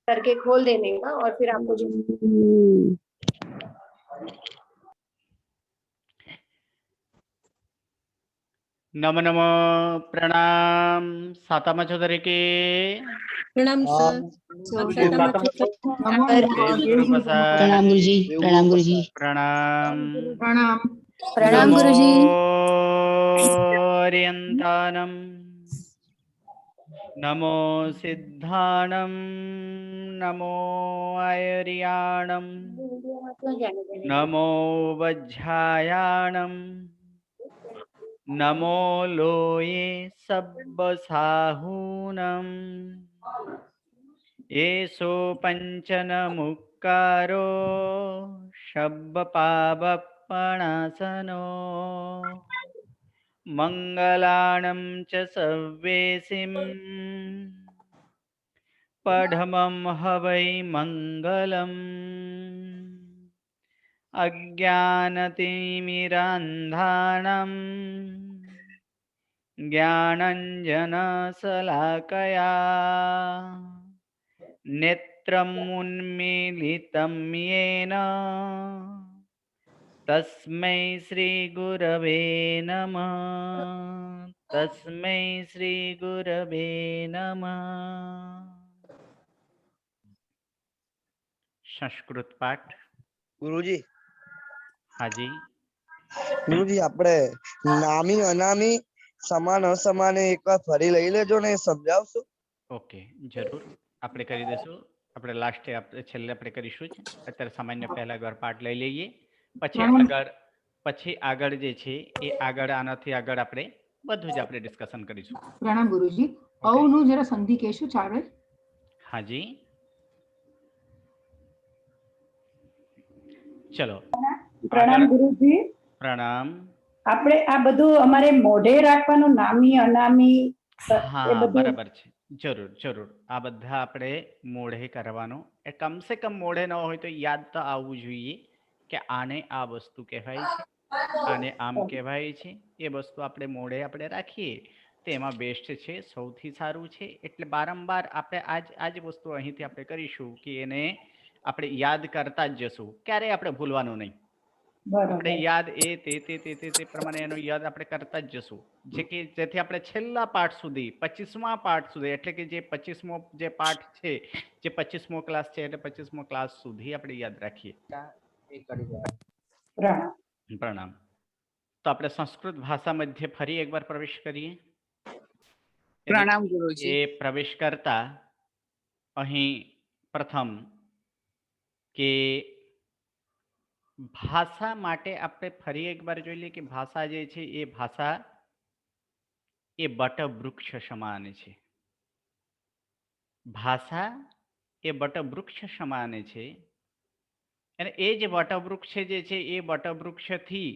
करके खोल देने का और फिर आपको जो नमो नमो प्रणाम सातमा चौधरी के प्रणाम सर। प्रणाम गुरुजी, प्रणाम गुरुजी, प्रणाम प्रणाम प्रणाम गुरुजी। ओरियंतानम नमो सिद्धाणम नमो आयर्याणम नमो वज्झायाणम नमो लोये सब्बसाहूनम येषो पंचनमुक्कारो शब्बपावप्पणासनो मंगलाणं च सव्वेसिं पढमं हवै मंगलम् अज्ञानतिमिरान्धानां ज्ञानञ्जनशलाकया नेत्रम् उन्मीलितं येन तस्मै श्रीगुरवे नमः। तस्मै श्रीगुरवे नमः। संस्कृत पाठ। गुरुजी, हाँ जी गुरुजी આપણે નામી અનામી સમાન અસમાન એકવાર ફરી લઈ લેજો ને સમજાવશો? ઓકે જરૂર આપણે કરી દઈશું. આપણે લાસ્ટે આપણે છેલ્લે આપણે કરીશું જ. અત્યારે સામાન્ય પહેલા એકવાર પાઠ લઈ લઈએ પછી આગળ જે છે એ આગળ આનાથી આગળ આપણે બધું જ આપણે ડિસ્કશન કરીશું. પ્રણામ ગુરુજી. ઔનું જરા સંધિ કહેશું ચાલે? हाँ जी ચલો પ્રણામ ગુરુજી. પ્રણામ. આપણે આ બધું અમારે મોઢે રાખવાનું, નામી અનામી હા બરાબર છે. જરૂર જરૂર આ બધા આપણે મોઢે કરવાનું. એ કમસે કમ મોઢે ન હોય તો યાદ તો આવવું જોઈએ કે આને આ વસ્તુ કહેવાય છે, આને આમ કહેવાય છે. એ વસ્તુ આપણે મોઢે આપણે રાખીએ તો એમાં બેસ્ટ છે, સૌથી સારું છે. એટલે વારંવાર આપણે આ જ વસ્તુ અહીંથી આપણે કરીશું કે એને આપણે યાદ કરતા જ જશું. ક્યારેય આપણે ભૂલવાનું નહીં. આપણે યાદ તે પ્રમાણે એનો યાદ આપણે કરતા જ જશું. જેથી આપણે છેલ્લા પાઠ સુધી 25મા પાઠ સુધી એટલે કે જે 25મો જે પાઠ છે, જે 25મો ક્લાસ છે એટલે 25મો ક્લાસ સુધી આપણે યાદ રાખીએ. પ્રણામ. તો આપણે સંસ્કૃત ભાષા મધ્ય ફરી એકવાર પ્રવેશ કરીએ. પ્રણામ ગુરુજી. એ પ્રવેશ કરતા અહીં પ્રથમ કે ભાષા માટે આપણે ફરી એકવાર જોઈ લઈએ કે ભાષા જે છે એ ભાષા એ બટવૃક્ષ સમાન છે. ભાષા એ બટવૃક્ષ સમાન છે અને એ જે વટવૃક્ષ જે છે એ વટવૃક્ષથી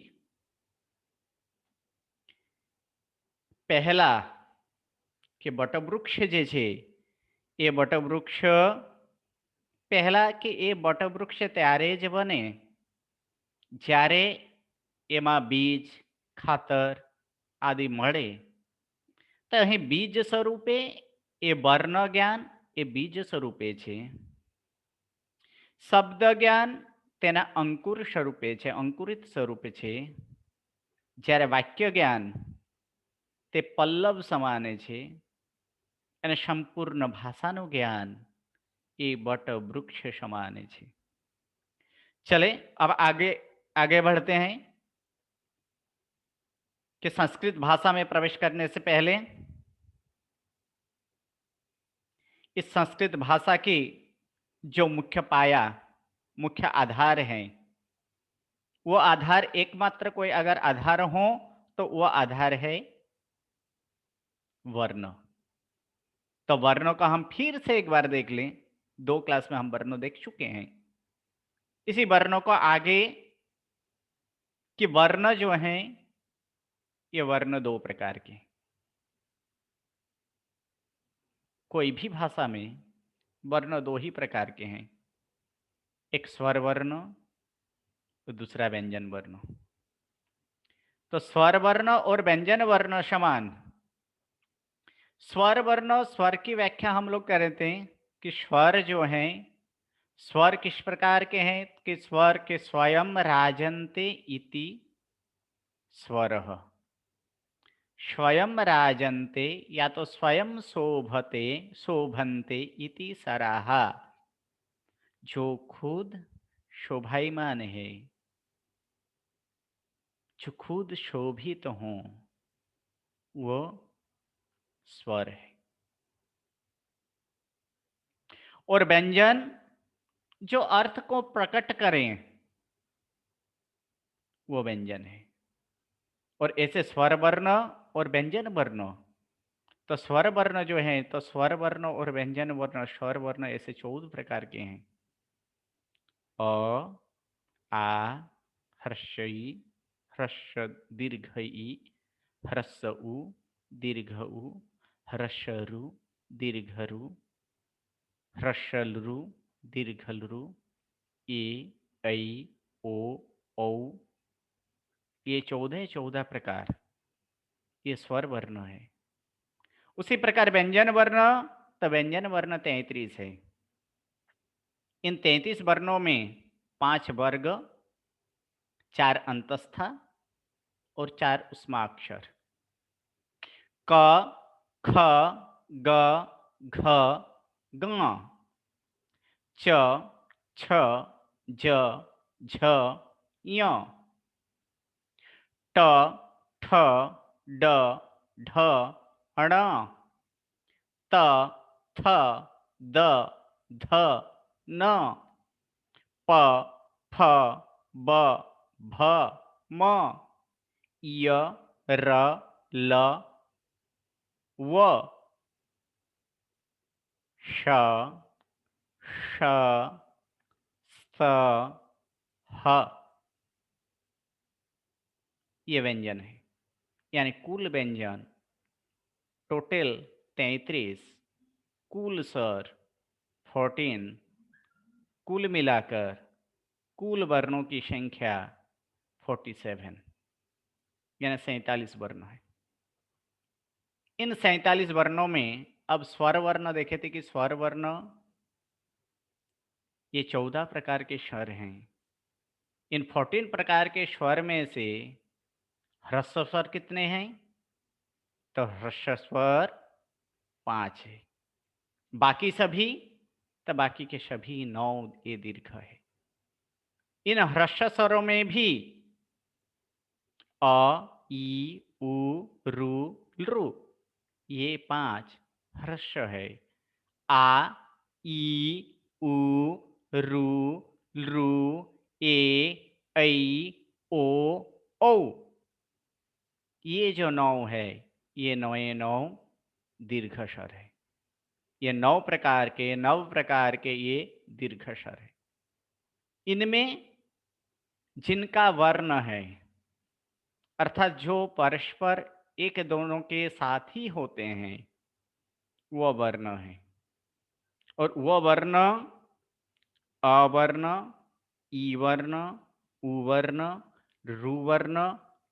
પહેલા કે બટવૃક્ષ જે છે એ બટવૃક્ષ પહેલા કે એ બટવૃક્ષ ત્યારે જ બને જ્યારે એમાં બીજ ખાતર આદિ મળે. તો અહીં બીજ સ્વરૂપે એ વર્ણ જ્ઞાન એ બીજ સ્વરૂપે છે. શબ્દ જ્ઞાન તેના અંકુર સ્વરૂપે છે, અંકુરિત સ્વરૂપે છે. જ્યારે વાક્ય જ્ઞાન તે પલ્લવ સમાને છે અને સંપૂર્ણ ભાષાનું જ્ઞાન એ વટવૃક્ષ समाने છે. चले अब आगे बढ़ते हैं कि संस्कृत भाषा में प्रवेश करने से पहले इस संस्कृत भाषा की जो मुख्य पाया, मुख्य आधार है, वो आधार एकमात्र कोई अगर आधार हो तो वो आधार है वर्ण। तो वर्णों का हम फिर से एक बार देख लें। 2 क्लास में हम वर्णों देख चुके हैं। इसी वर्णों को आगे कि वर्ण जो हैं, ये वर्ण 2 प्रकार के। कोई भी भाषा में वर्ण 2 ही प्रकार के हैं, एक स्वर वर्ण तो दूसरा व्यंजन वर्ण। तो स्वर वर्ण और व्यंजन वर्ण समान। स्वर वर्ण, स्वर की व्याख्या हम लोग कर रहे थे कि स्वर जो हैं, स्वर किस प्रकार के हैं कि स्वर के स्वयं राजन्ते इति स्वरः। स्वयं राजन्ते या तो स्वयं शोभते शोभन्ते इति सराः, जो खुद शोभायमान है, जो खुद शोभित हों, वो स्वर है। और व्यंजन जो अर्थ को प्रकट करें, वो व्यंजन है। और ऐसे स्वर वर्ण और व्यंजन वर्ण, तो स्वर वर्ण जो है, तो स्वर वर्ण और व्यंजन वर्ण, स्वर वर्ण ऐसे 14 प्रकार के हैं। अ, आ, ह्रस्व ह्रस्व दीर्घ ई, ह्रस्व उ, दीर्घ उ, ह्रस्व रु, दीर्घ रु, ह्रस्व रु, दीर्घ रु, ए, ऐ, ओ, औ, ये 14 प्रकार ये स्वर वर्ण है। उसी प्रकार व्यंजन वर्ण, तो व्यंजन वर्ण 33 है। इन 33 वर्णों में 5 वर्ग, 4 अंतस्थ और 4 उष्माक्षर। क, ख, ग, घ, ङ, च, छ, ज, झ, ञ, ट, ठ, ड, ढ, ण, त, थ, द, ध, न, प, फ, ब, भ, म, य, र, ल, व, श, ष, स, ह। ये व्यंजन है, यानी कुल व्यंजन टोटल 33, कुल स्वर 14, कुल मिलाकर कुल वर्णों की संख्या 47, यानी 47 वर्ण है। इन 47 वर्णों में अब स्वर वर्ण देखे थे कि स्वर वर्ण ये 14 प्रकार के स्वर हैं। इन 14 प्रकार के स्वर में से ह्रस्व स्वर कितने हैं? तो ह्रस्व स्वर 5 है। बाकी सभी, तो बाकी के सभी 9 ये दीर्घ है। इन ह्रस्व स्वरों में भी अ, ई, उ, रु, लृ, ये 5 ह्रस्व है। आ, ई, उ, रु, लृ, ए, ऐ, ओ, औ, ये जो 9 है, ये 9 दीर्घ स्वर है। ये 9 प्रकार के ये दीर्घ स्वर है। इनमें जिनका वर्ण है, अर्थात जो परस्पर एक दोनों के साथ ही होते हैं, वो वर्ण है। और वो वर्ण अवर्ण, ई वर्ण, उ वर्ण, रु वर्ण,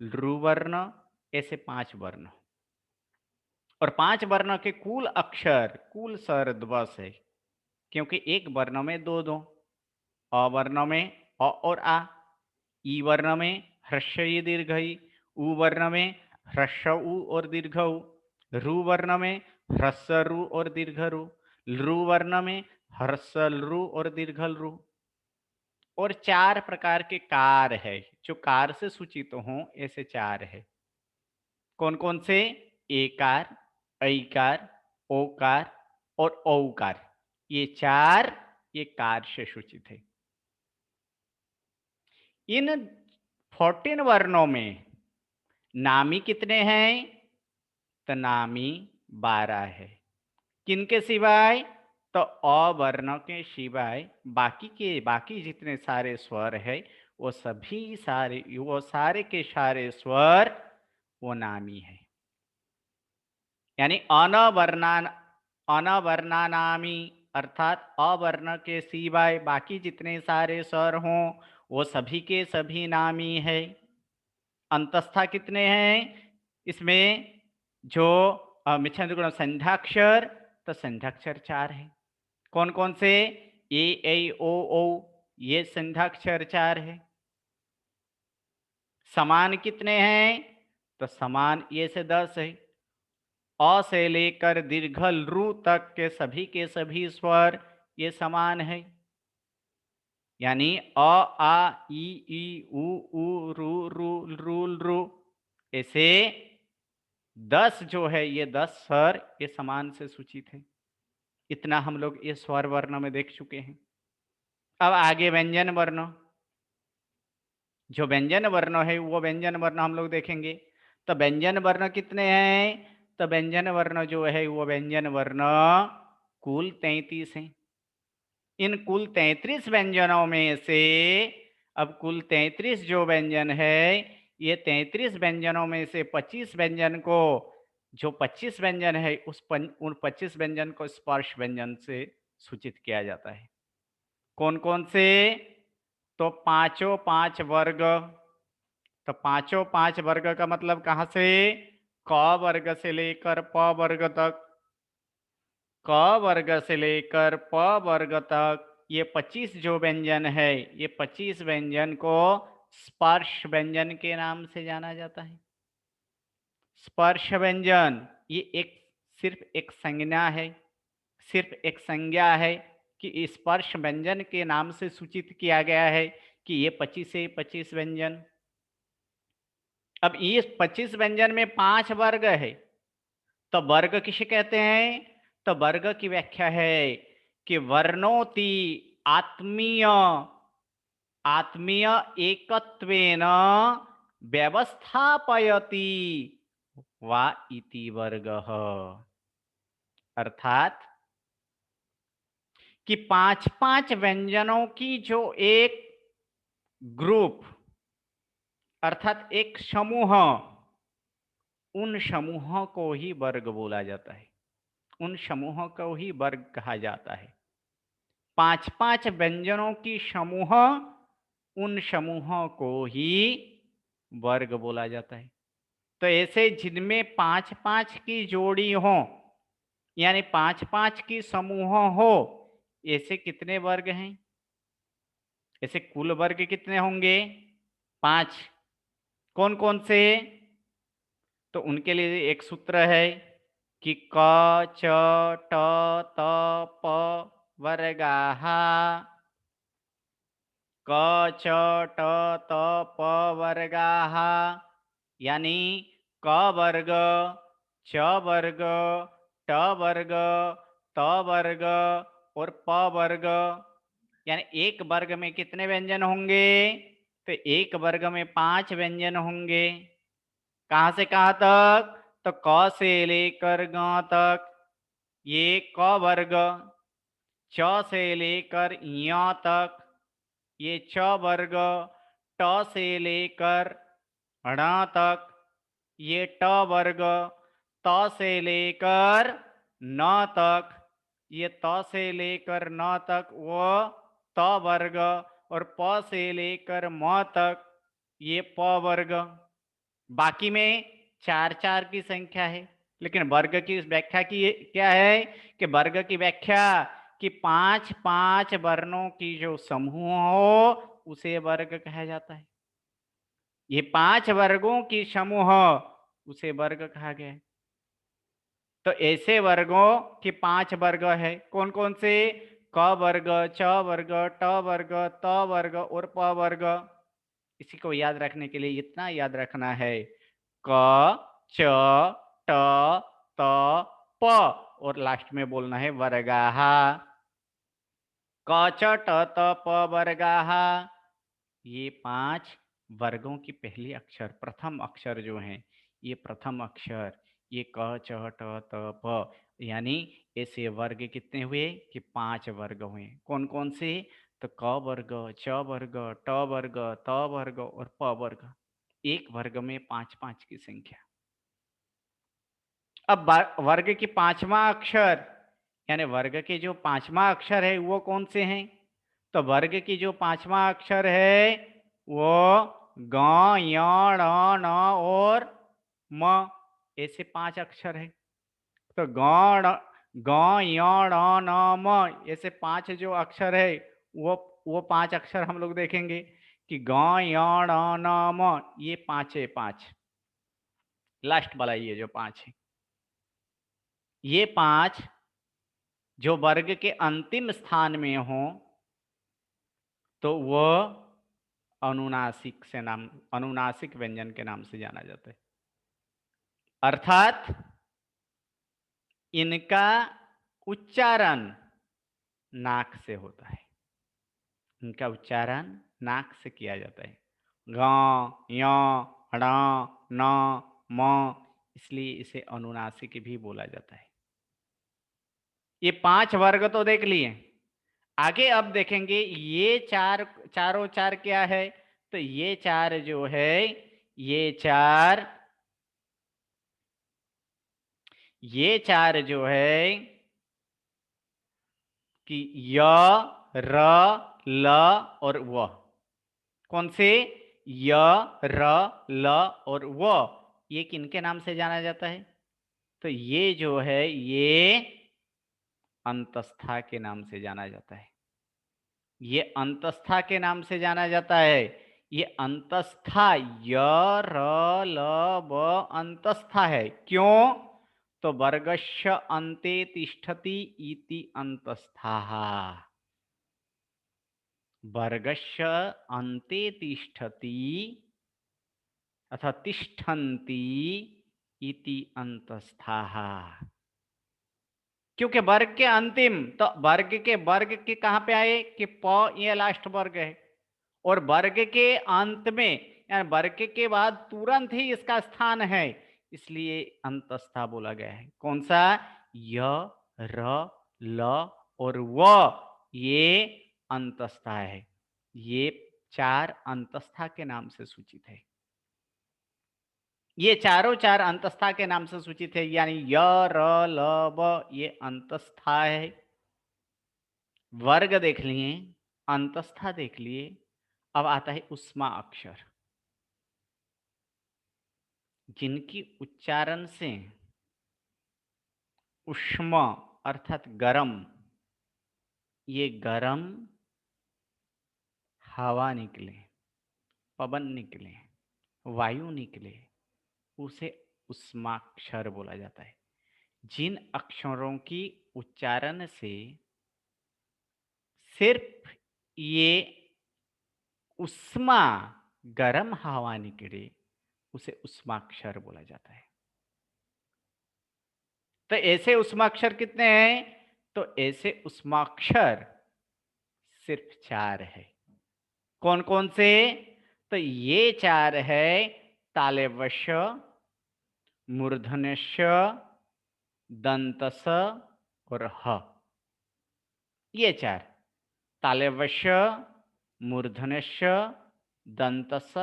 लृ वर्ण, ऐसे 5 वर्ण। और 5 वर्ण के कुल अक्षर, कुल स्वर 10 है, क्योंकि एक वर्ण में 2 अवर्ण में अ और आ, ई वर्ण में ह्रस्व ई दीर्घ ई, उ वर्ण में ह्रस्व उ और दीर्घ उ, रु वर्ण में ह्रस्व रु और दीर्घ रु, लृ वर्ण में ह्रस्व लृ और दीर्घ लृ। और 4 प्रकार के कार है, जो कार से सूचित हों, ऐसे 4 है। कौन कौन से? एकार, ऐकार, ओकार, और औकार, ये 4 ये कार से सूचित है। इन 14 वर्णों में नामी कितने हैं? तो नामी 12 है। किनके सिवाय? तो अ वर्ण के सिवाय बाकी जितने सारे स्वर है वो सारे के सारे स्वर वो नामी है। यानी अनवर्णानामी अर्थात अवर्ण के सिवाय बाकी जितने सारे स्वर हों वो सभी के सभी नामी है। अंतस्था कितने हैं इसमें? जो मिच्छन्द गुण संध्याक्षर, तो संध्याक्षर 4 है। कौन कौन से? ए ऐ ओ औ, ये संध्याक्षर 4 है। समान कितने हैं? तो समान ये से 10 है। अ से लेकर दीर्घल रू तक के सभी स्वर ये समान है। यानी अ आ ई उ रू रू ऐसे 10 जो है ये 10 स्वर ये समान से सूचित है। इतना हम लोग ये स्वर वर्ण में देख चुके हैं। अब आगे व्यंजन वर्ण, जो व्यंजन वर्ण है वो व्यंजन वर्ण हम लोग देखेंगे। तो व्यंजन वर्ण कितने हैं? तो व्यंजन वर्ण जो है वो व्यंजन वर्ण कुल 33 हैं। इन कुल 33 व्यंजनों में से अब कुल 33 जो व्यंजन है, ये 33 व्यंजनों में से 25 व्यंजन को, जो 25 व्यंजन है उन 25 व्यंजन को स्पर्श व्यंजन से सूचित किया जाता है। कौन कौन से? तो पांचों 5 वर्ग। तो पांचों 5 वर्ग का मतलब कहाँ से? क वर्ग से लेकर प वर्ग तक, क वर्ग से लेकर प वर्ग तक ये 25 जो व्यंजन है, ये 25 व्यंजन को स्पर्श व्यंजन के नाम से जाना जाता है। स्पर्श व्यंजन ये सिर्फ एक संज्ञा है, सिर्फ एक संज्ञा है कि स्पर्श व्यंजन के नाम से सूचित किया गया है कि ये 25 से 25 व्यंजन। अब इस 25 व्यंजन में 5 वर्ग है, तो वर्ग किसे कहते हैं? तो वर्ग की व्याख्या है कि वर्णोति आत्मीय एकत्वेन व्यवस्थापयति वा इति वर्गः। अर्थात कि 5 व्यंजनों की जो एक ग्रुप अर्थात एक समूह, उन समूहों को ही वर्ग बोला जाता है, उन समूहों को ही वर्ग कहा जाता है। 5 व्यंजनों की समूह, उन समूहों को ही वर्ग बोला जाता है। तो ऐसे जिनमें 5 की जोड़ी हो, यानी 5 की समूह हो, ऐसे कितने वर्ग हैं? ऐसे कुल वर्ग कितने होंगे? 5। कौन कौन से? तो उनके लिए एक सूत्र है कि क च ट त प वर्गाः, क च ट त प वर्गाः, यानी क वर्ग, च वर्ग, ट वर्ग, त वर्ग और प वर्ग। यानी एक वर्ग में कितने व्यंजन होंगे? तो एक वर्ग में 5 व्यंजन होंगे। कहाँ से कहाँ तक? तो क से लेकर ग तक ये क वर्ग, च से लेकर य तक ये च वर्ग, ट से लेकर ण तक ये ट वर्ग, त से लेकर न तक ये त से लेकर न तक वो त वर्ग, और प से लेकर म तक ये प वर्ग। बाकी में 4 की संख्या है, लेकिन वर्ग की व्याख्या की क्या है कि वर्ग की व्याख्या कि 5 वर्णों की जो समूह हो उसे वर्ग कहा जाता है। ये 5 वर्गों की समूह उसे वर्ग कहा गया है। तो ऐसे वर्गों के 5 वर्ग है। कौन कौन से? क वर्ग, च वर्ग, ट वर्ग, त वर्ग और प वर्ग। इसी को याद रखने के लिए इतना याद रखना है, क च ट त प और लास्ट में बोलना है वर्गाः। क च ट त प वर्गाः। ये 5 वर्गों की पहली अक्षर, प्रथम अक्षर जो हैं, ये प्रथम अक्षर, ये क च ट त प, यानी ऐसे वर्ग कितने हुए कि 5 वर्ग हुए। कौन कौन से? तो क वर्ग, च वर्ग, ट वर्ग, त वर्ग और प वर्ग। एक वर्ग में 5-5 की संख्या। अब वर्ग की 5वां अक्षर, यानी वर्ग के जो 5वां अक्षर है वो कौन से हैं? तो वर्ग की जो 5वां अक्षर है वो ग, य, ण, न और म, ऐसे 5 अक्षर है। तो ग, य, ण, न, म, ऐसे 5 जो अक्षर है वो 5 अक्षर हम लोग देखेंगे कि ग, य, ण, न, म, ये 5 है। 5 लास्ट वाला ये जो 5 है, ये 5 जो वर्ग के अंतिम स्थान में हो तो वह अनुनासिक से नाम, अनुनासिक व्यंजन के नाम से जाना जाता है। अर्थात इनका उच्चारण नाक से होता है। इनका उच्चारण नाक से किया जाता है। ग, य, ण, न, म, इसलिए इसे अनुनासिक भी बोला जाता है। ये 5 वर्ग तो देख लिए। आगे अब देखेंगे ये चारों चार क्या है? तो ये 4 जो है, ये 4 जो है कि य, र, ल और व। कौन से? य, र, ल और व, ये किनके नाम से जाना जाता है? तो ये जो है ये अंतस्था के नाम से जाना जाता है। ये अंतस्था के नाम से जाना जाता है। ये अंतस्था य, र, ल, व अंतस्था है। क्यों? तो वर्गस्य अन्ते तिष्ठति इति अंतस्थाः। वर्गस्य अन्ते तिष्ठति अथवा तिष्ठन्ति इति अंतस्थाः। क्योंकि वर्ग के अंतिम, तो वर्ग के कहां पे आए कि प, ये लास्ट वर्ग है, और वर्ग के अंत में यानी वर्ग के बाद तुरंत ही इसका स्थान है, इसलिए अंतस्था बोला गया है। कौन सा? य, र, ल और व, ये अंतस्था है। ये 4 अंतस्था के नाम से सूचित है। ये चारों 4 अंतस्था के नाम से सूचित है, यानी य, र, ल, व, ये अंतस्था है। वर्ग देख लिए, अंतस्था देख लिए, अब आता है उष्मा अक्षर, जिनकी उच्चारण से उष्म अर्थात गरम, ये गरम हवा निकले, पवन निकले, वायु निकले, उसे उष्माक्षर बोला जाता है। जिन अक्षरों की उच्चारण से सिर्फ ये उष्मा गरम हवा निकले, उसे उष्माक्षर बोला जाता है। तो ऐसे उष्माक्षर कितने हैं? तो ऐसे उष्माक्षर सिर्फ 4 है। कौन कौन से? तो ये 4 है तालव्य, मूर्धन्य, दंतस और ह। ये 4 तालव्य, मूर्धन्य, दंतस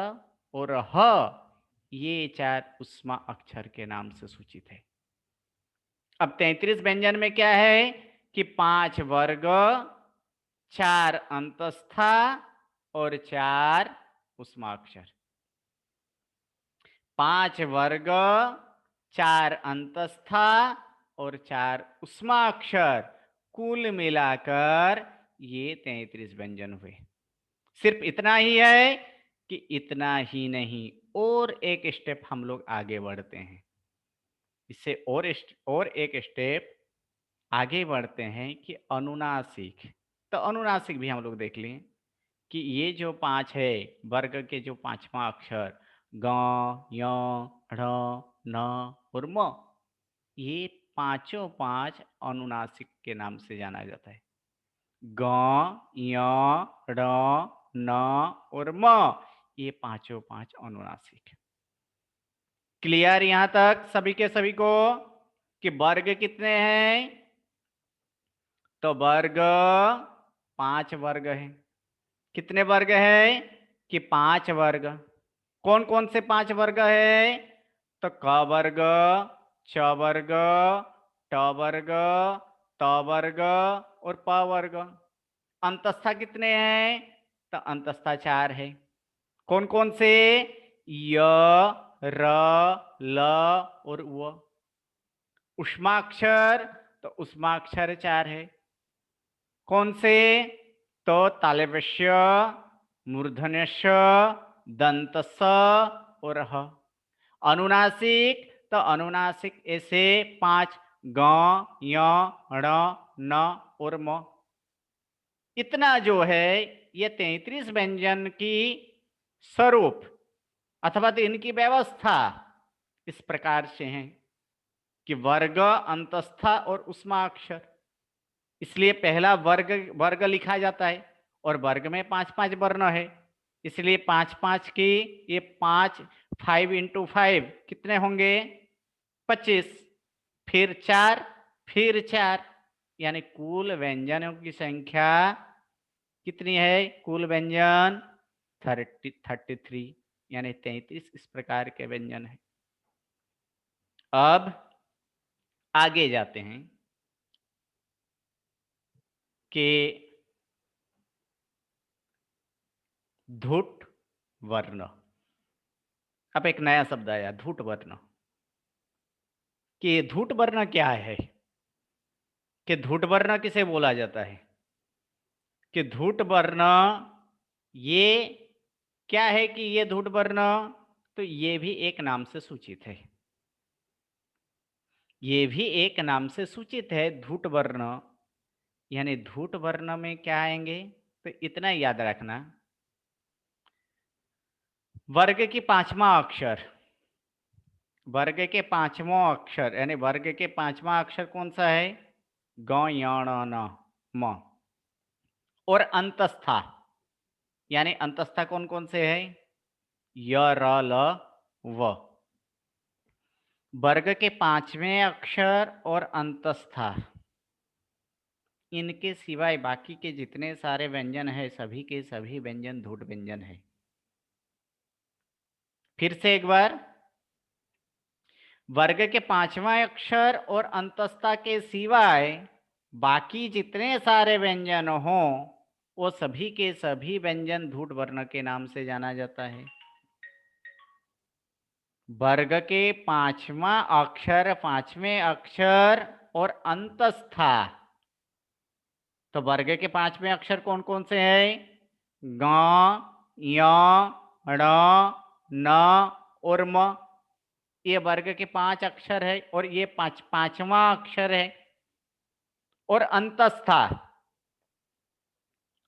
और ह, ये 4 उष्मा अक्षर के नाम से सूचित है। अब 33 व्यंजन में क्या है कि 5 वर्ग, 4 अंतस्था और 4 उष्माक्षर। 5 वर्ग, 4 अंतस्था और 4 उष्माक्षर, कुल मिलाकर ये 33 व्यंजन हुए। सिर्फ इतना ही है कि इतना ही नहीं, और एक स्टेप हम लोग आगे बढ़ते हैं। इससे और एक स्टेप आगे बढ़ते हैं कि अनुनासिक। तो अनुनासिक भी हम लोग देख लें कि ये जो 5 है वर्ग के जो 5वां अक्षर ग, य, ढ़, न और म, ये पांचों पांच अनुनासिक के नाम से जाना जाता है। ग, य, ड़, न और म, ये पांचों पांच अनुनासिक। क्लियर यहां तक सभी के सभी को कि वर्ग कितने हैं? तो वर्ग 5 वर्ग है। कितने वर्ग है? कि 5 वर्ग। कौन कौन से 5 वर्ग है? तो क वर्ग, च वर्ग, ट वर्ग, त वर्ग और प वर्ग। अंतस्था कितने हैं? तो अंतस्था 4 है। कौन कौन से? य, र, ल और व। उष्माक्षर, तो उष्माक्षर 4 है। कौन से? तो तालव्य, मूर्धन्यस्य, दंतस्य और ह। अनुनासिक, तो अनुनासिक ऐसे 5 ग, य, ण, न और म। इतना जो है ये 33 व्यंजन की स्वरूप अथवा तो इनकी व्यवस्था इस प्रकार से है कि वर्ग, अंतस्था और उष्माक्षर। इसलिए पहला वर्ग लिखा जाता है और वर्ग में 5-5 वर्ण है, इसलिए 5-5 की ये 5 इंटू 5 कितने होंगे? 25। फिर 4, फिर 4, यानी कुल व्यंजनों की संख्या कितनी है? कुल व्यंजन 33 यानी 33 इस प्रकार के व्यंजन है। अब आगे जाते हैं कि धुट वर्ण। अब एक नया शब्द आया, धुट वर्ण। कि धुट वर्ण क्या है? कि धुट वर्ण किसे बोला जाता है? कि धुट वर्ण ये क्या है? कि ये धुट वर्ण, तो ये भी एक नाम से सूचित है। ये भी एक नाम से सूचित है धुट वर्ण। यानी धुट वर्ण में क्या आएंगे? तो इतना याद रखना, वर्ग की 5वां अक्षर, वर्ग के 5वां अक्षर यानी वर्ग के 5वां अक्षर कौन सा है? ग, य, ण, न, म। और अंतस्था यानी अंतस्था कौन कौन से है? य, र, ल, व। वर्ग के 5वें अक्षर और अंतस्था, इनके सिवाय बाकी के जितने सारे व्यंजन है सभी के सभी व्यंजन धुट व्यंजन है। फिर से एक बार, वर्ग के 5वां अक्षर और अंतस्था के सिवाय बाकी जितने सारे व्यंजन हो वो सभी के सभी व्यंजन धुट वर्ण के नाम से जाना जाता है। वर्ग के 5वां अक्षर, 5वें अक्षर और अंतस्था, तो वर्ग के 5वें अक्षर कौन कौन से हैं? ग, य, ण, न और म। ये वर्ग के 5 अक्षर है और ये 5वां अक्षर है। और अंतस्था,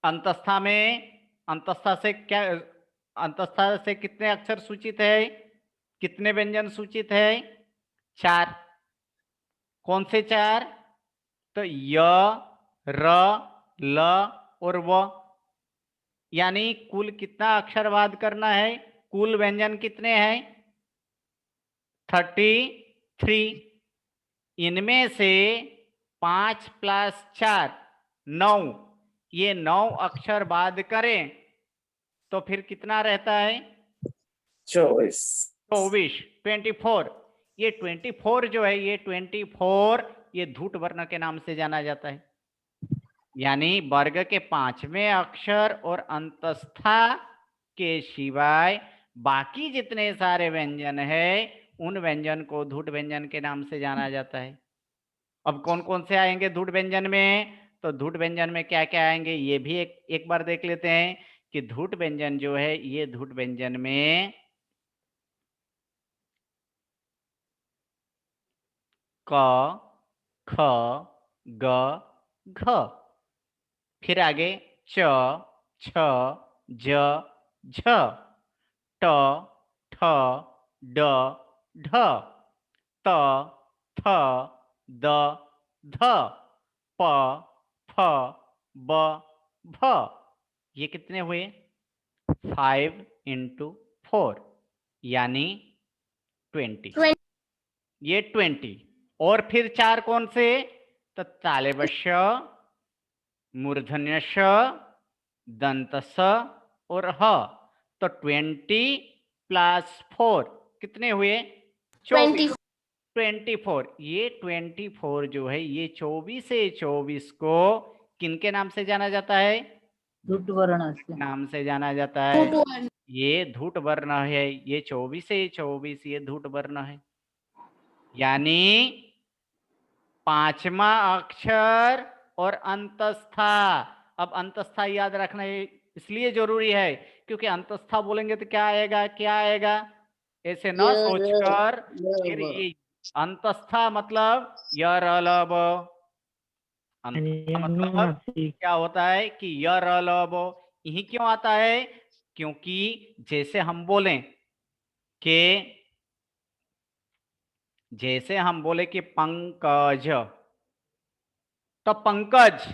अंतस्था में, अंतस्था से क्या, अंतस्था से कितने अक्षर सूचित है? कितने व्यंजन सूचित है? 4। कौन से 4? तो य, र, ल और व। यानी कुल कितना अक्षरवाद करना है? कुल व्यंजन कितने हैं? 33। इनमें से 5 + 4 9, ये 9 अक्षर बाद करें तो फिर कितना रहता है? 24। 24। ये 24 जो है, ये 24 ये धुट वर्ण के नाम से जाना जाता है। यानी वर्ग के 5वें अक्षर और अंतस्था के सिवाय बाकी जितने सारे व्यंजन है उन व्यंजन को धुट व्यंजन के नाम से जाना जाता है। अब कौन कौन से आएंगे धुट व्यंजन में? तो धुट व्यंजन में क्या क्या आएंगे ये भी एक बार देख लेते हैं कि धुट व्यंजन जो है, ये धुट व्यंजन में क, ख, ग, घ। फिर आगे च, छ, ज, झ, ट, ठ, ड, ढ, त, थ, द, ध, प, फ, ब, भ। ये कितने हुए? 5 into 4 यानी 20। ये 20 और फिर 4 कौन से? तो तालव्य, मूर्धन्य ष, दंत स और ह। तो 20 प्लस 4 कितने हुए? 24। 24। ये 24 जो है ये 24 से 24 को किनके नाम से जाना जाता है? धूट वर्ण से। नाम से जाना जाता है। ये धूट वर्ण है। ये 24 से 24 ये धूट वर्ण है। यानी 5वां अक्षर और अंतस्था। अब अंतस्था याद रखना है इसलिए जरूरी है क्योंकि अंतस्था बोलेंगे तो क्या आएगा? क्या आएगा? ऐसे न सोचकर फिर ये अंतस्था मतलब यरलब। अंतस्था मतलब क्या होता है कि यरलब। यही क्यों आता है? क्योंकि जैसे हम बोलें कि पंकज, तो पंकज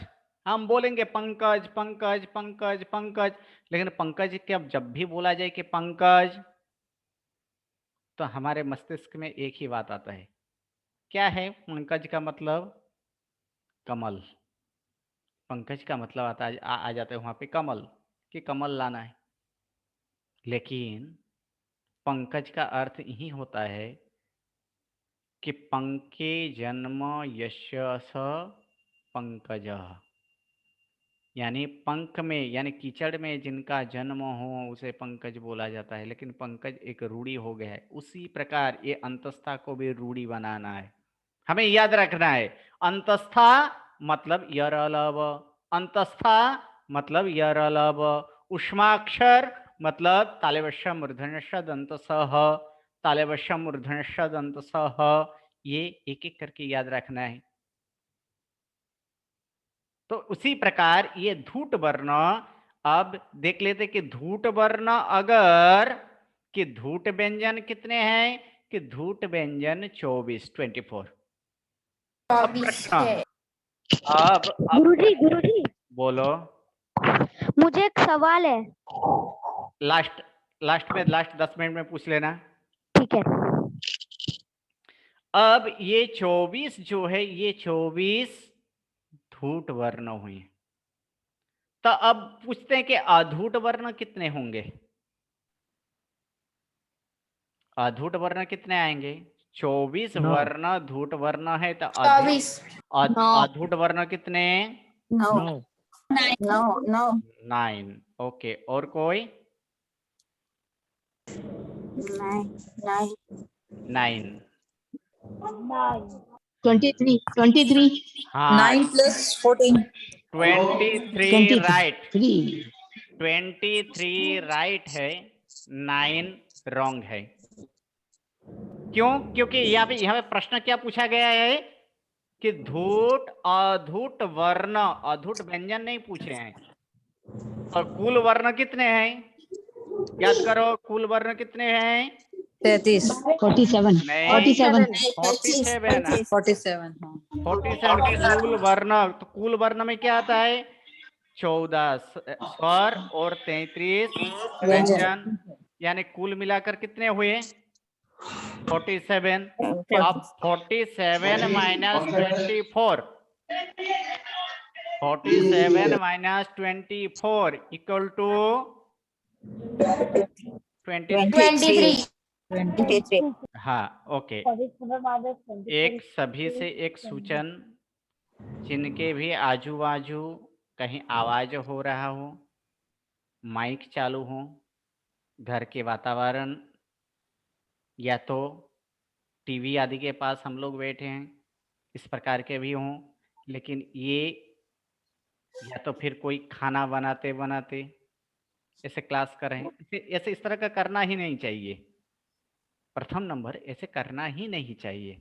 हम बोलेंगे पंकज पंकज पंकज पंकज। लेकिन पंकज के अब जब भी बोला जाए कि पंकज तो हमारे मस्तिष्क में एक ही बात आता है। क्या है पंकज का मतलब? कमल। पंकज का मतलब आ जाता है वहां पे कमल, कि कमल लाना है। लेकिन पंकज का अर्थ यही होता है कि पंके जन्म यश पंकज, यानी पंख में यानी कीचड़ में जिनका जन्म हो उसे पंकज बोला जाता है। लेकिन पंकज एक रूढ़ी हो गया है। उसी प्रकार ये अंतस्था को भी रूढ़ी बनाना है। हमें याद रखना है अंतस्था मतलब यरलब, अंतस्था मतलब यरलब। उष्माक्षर मतलब तालव्य मूर्धन्य दंत सह, तालव्य मूर्धन्य दंत सह। ये एक एक करके याद रखना है। तो उसी प्रकार ये धूट वर्ण, अब देख लेते कि धूट वर्ण अगर कि धूट व्यंजन कितने हैं? कि धूट व्यंजन 24 अब प्रश्न, अब गुरुजी बोलो। मुझे एक सवाल है। लास्ट 10 मिनट में पूछ लेना। ठीक है। अब ये 24 जो है ये 24 धूट वर्ण हुए। तो अब पूछते हैं कि अधूट वर्ण कितने होंगे? अधूट वर्ण कितने आएंगे? 24 वर्ण धूट वर्ण है तो अधूट वर्ण कितने? 9। ओके, और कोई? 9। 23 हाँ 9 plus 14. 23 राइट। 23 राइट है, 9 रॉन्ग है। क्यों? क्योंकि यहाँ पे प्रश्न क्या पूछा गया है कि धूट अधूट वर्ण, अधूट व्यंजन नहीं पूछे हैं। और कुल वर्ण कितने हैं? याद करो कुल वर्ण कितने हैं? 33. 47 47. 47 कुल वर्ण। तो कुल वर्ण में क्या आता है? 14 स्वर और 33 व्यंजन, यानी कुल मिलाकर कितने हुए? 47। अब 47 माइनस 24, 47 माइनस 24 इक्वल टू 23। हाँ ओके। एक सभी से एक सूचन, जिनके भी आजू बाजू कहीं आवाज हो रहा हो, माइक चालू हो, घर के वातावरण या तो टीवी आदि के पास हम लोग बैठे हैं, इस प्रकार के भी हों। लेकिन ये या तो फिर कोई खाना बनाते बनाते ऐसे क्लास कर रहे हैं, ऐसे इस तरह का करना ही नहीं चाहिए। प्रथम नंबर ऐसे करना ही नहीं चाहिए,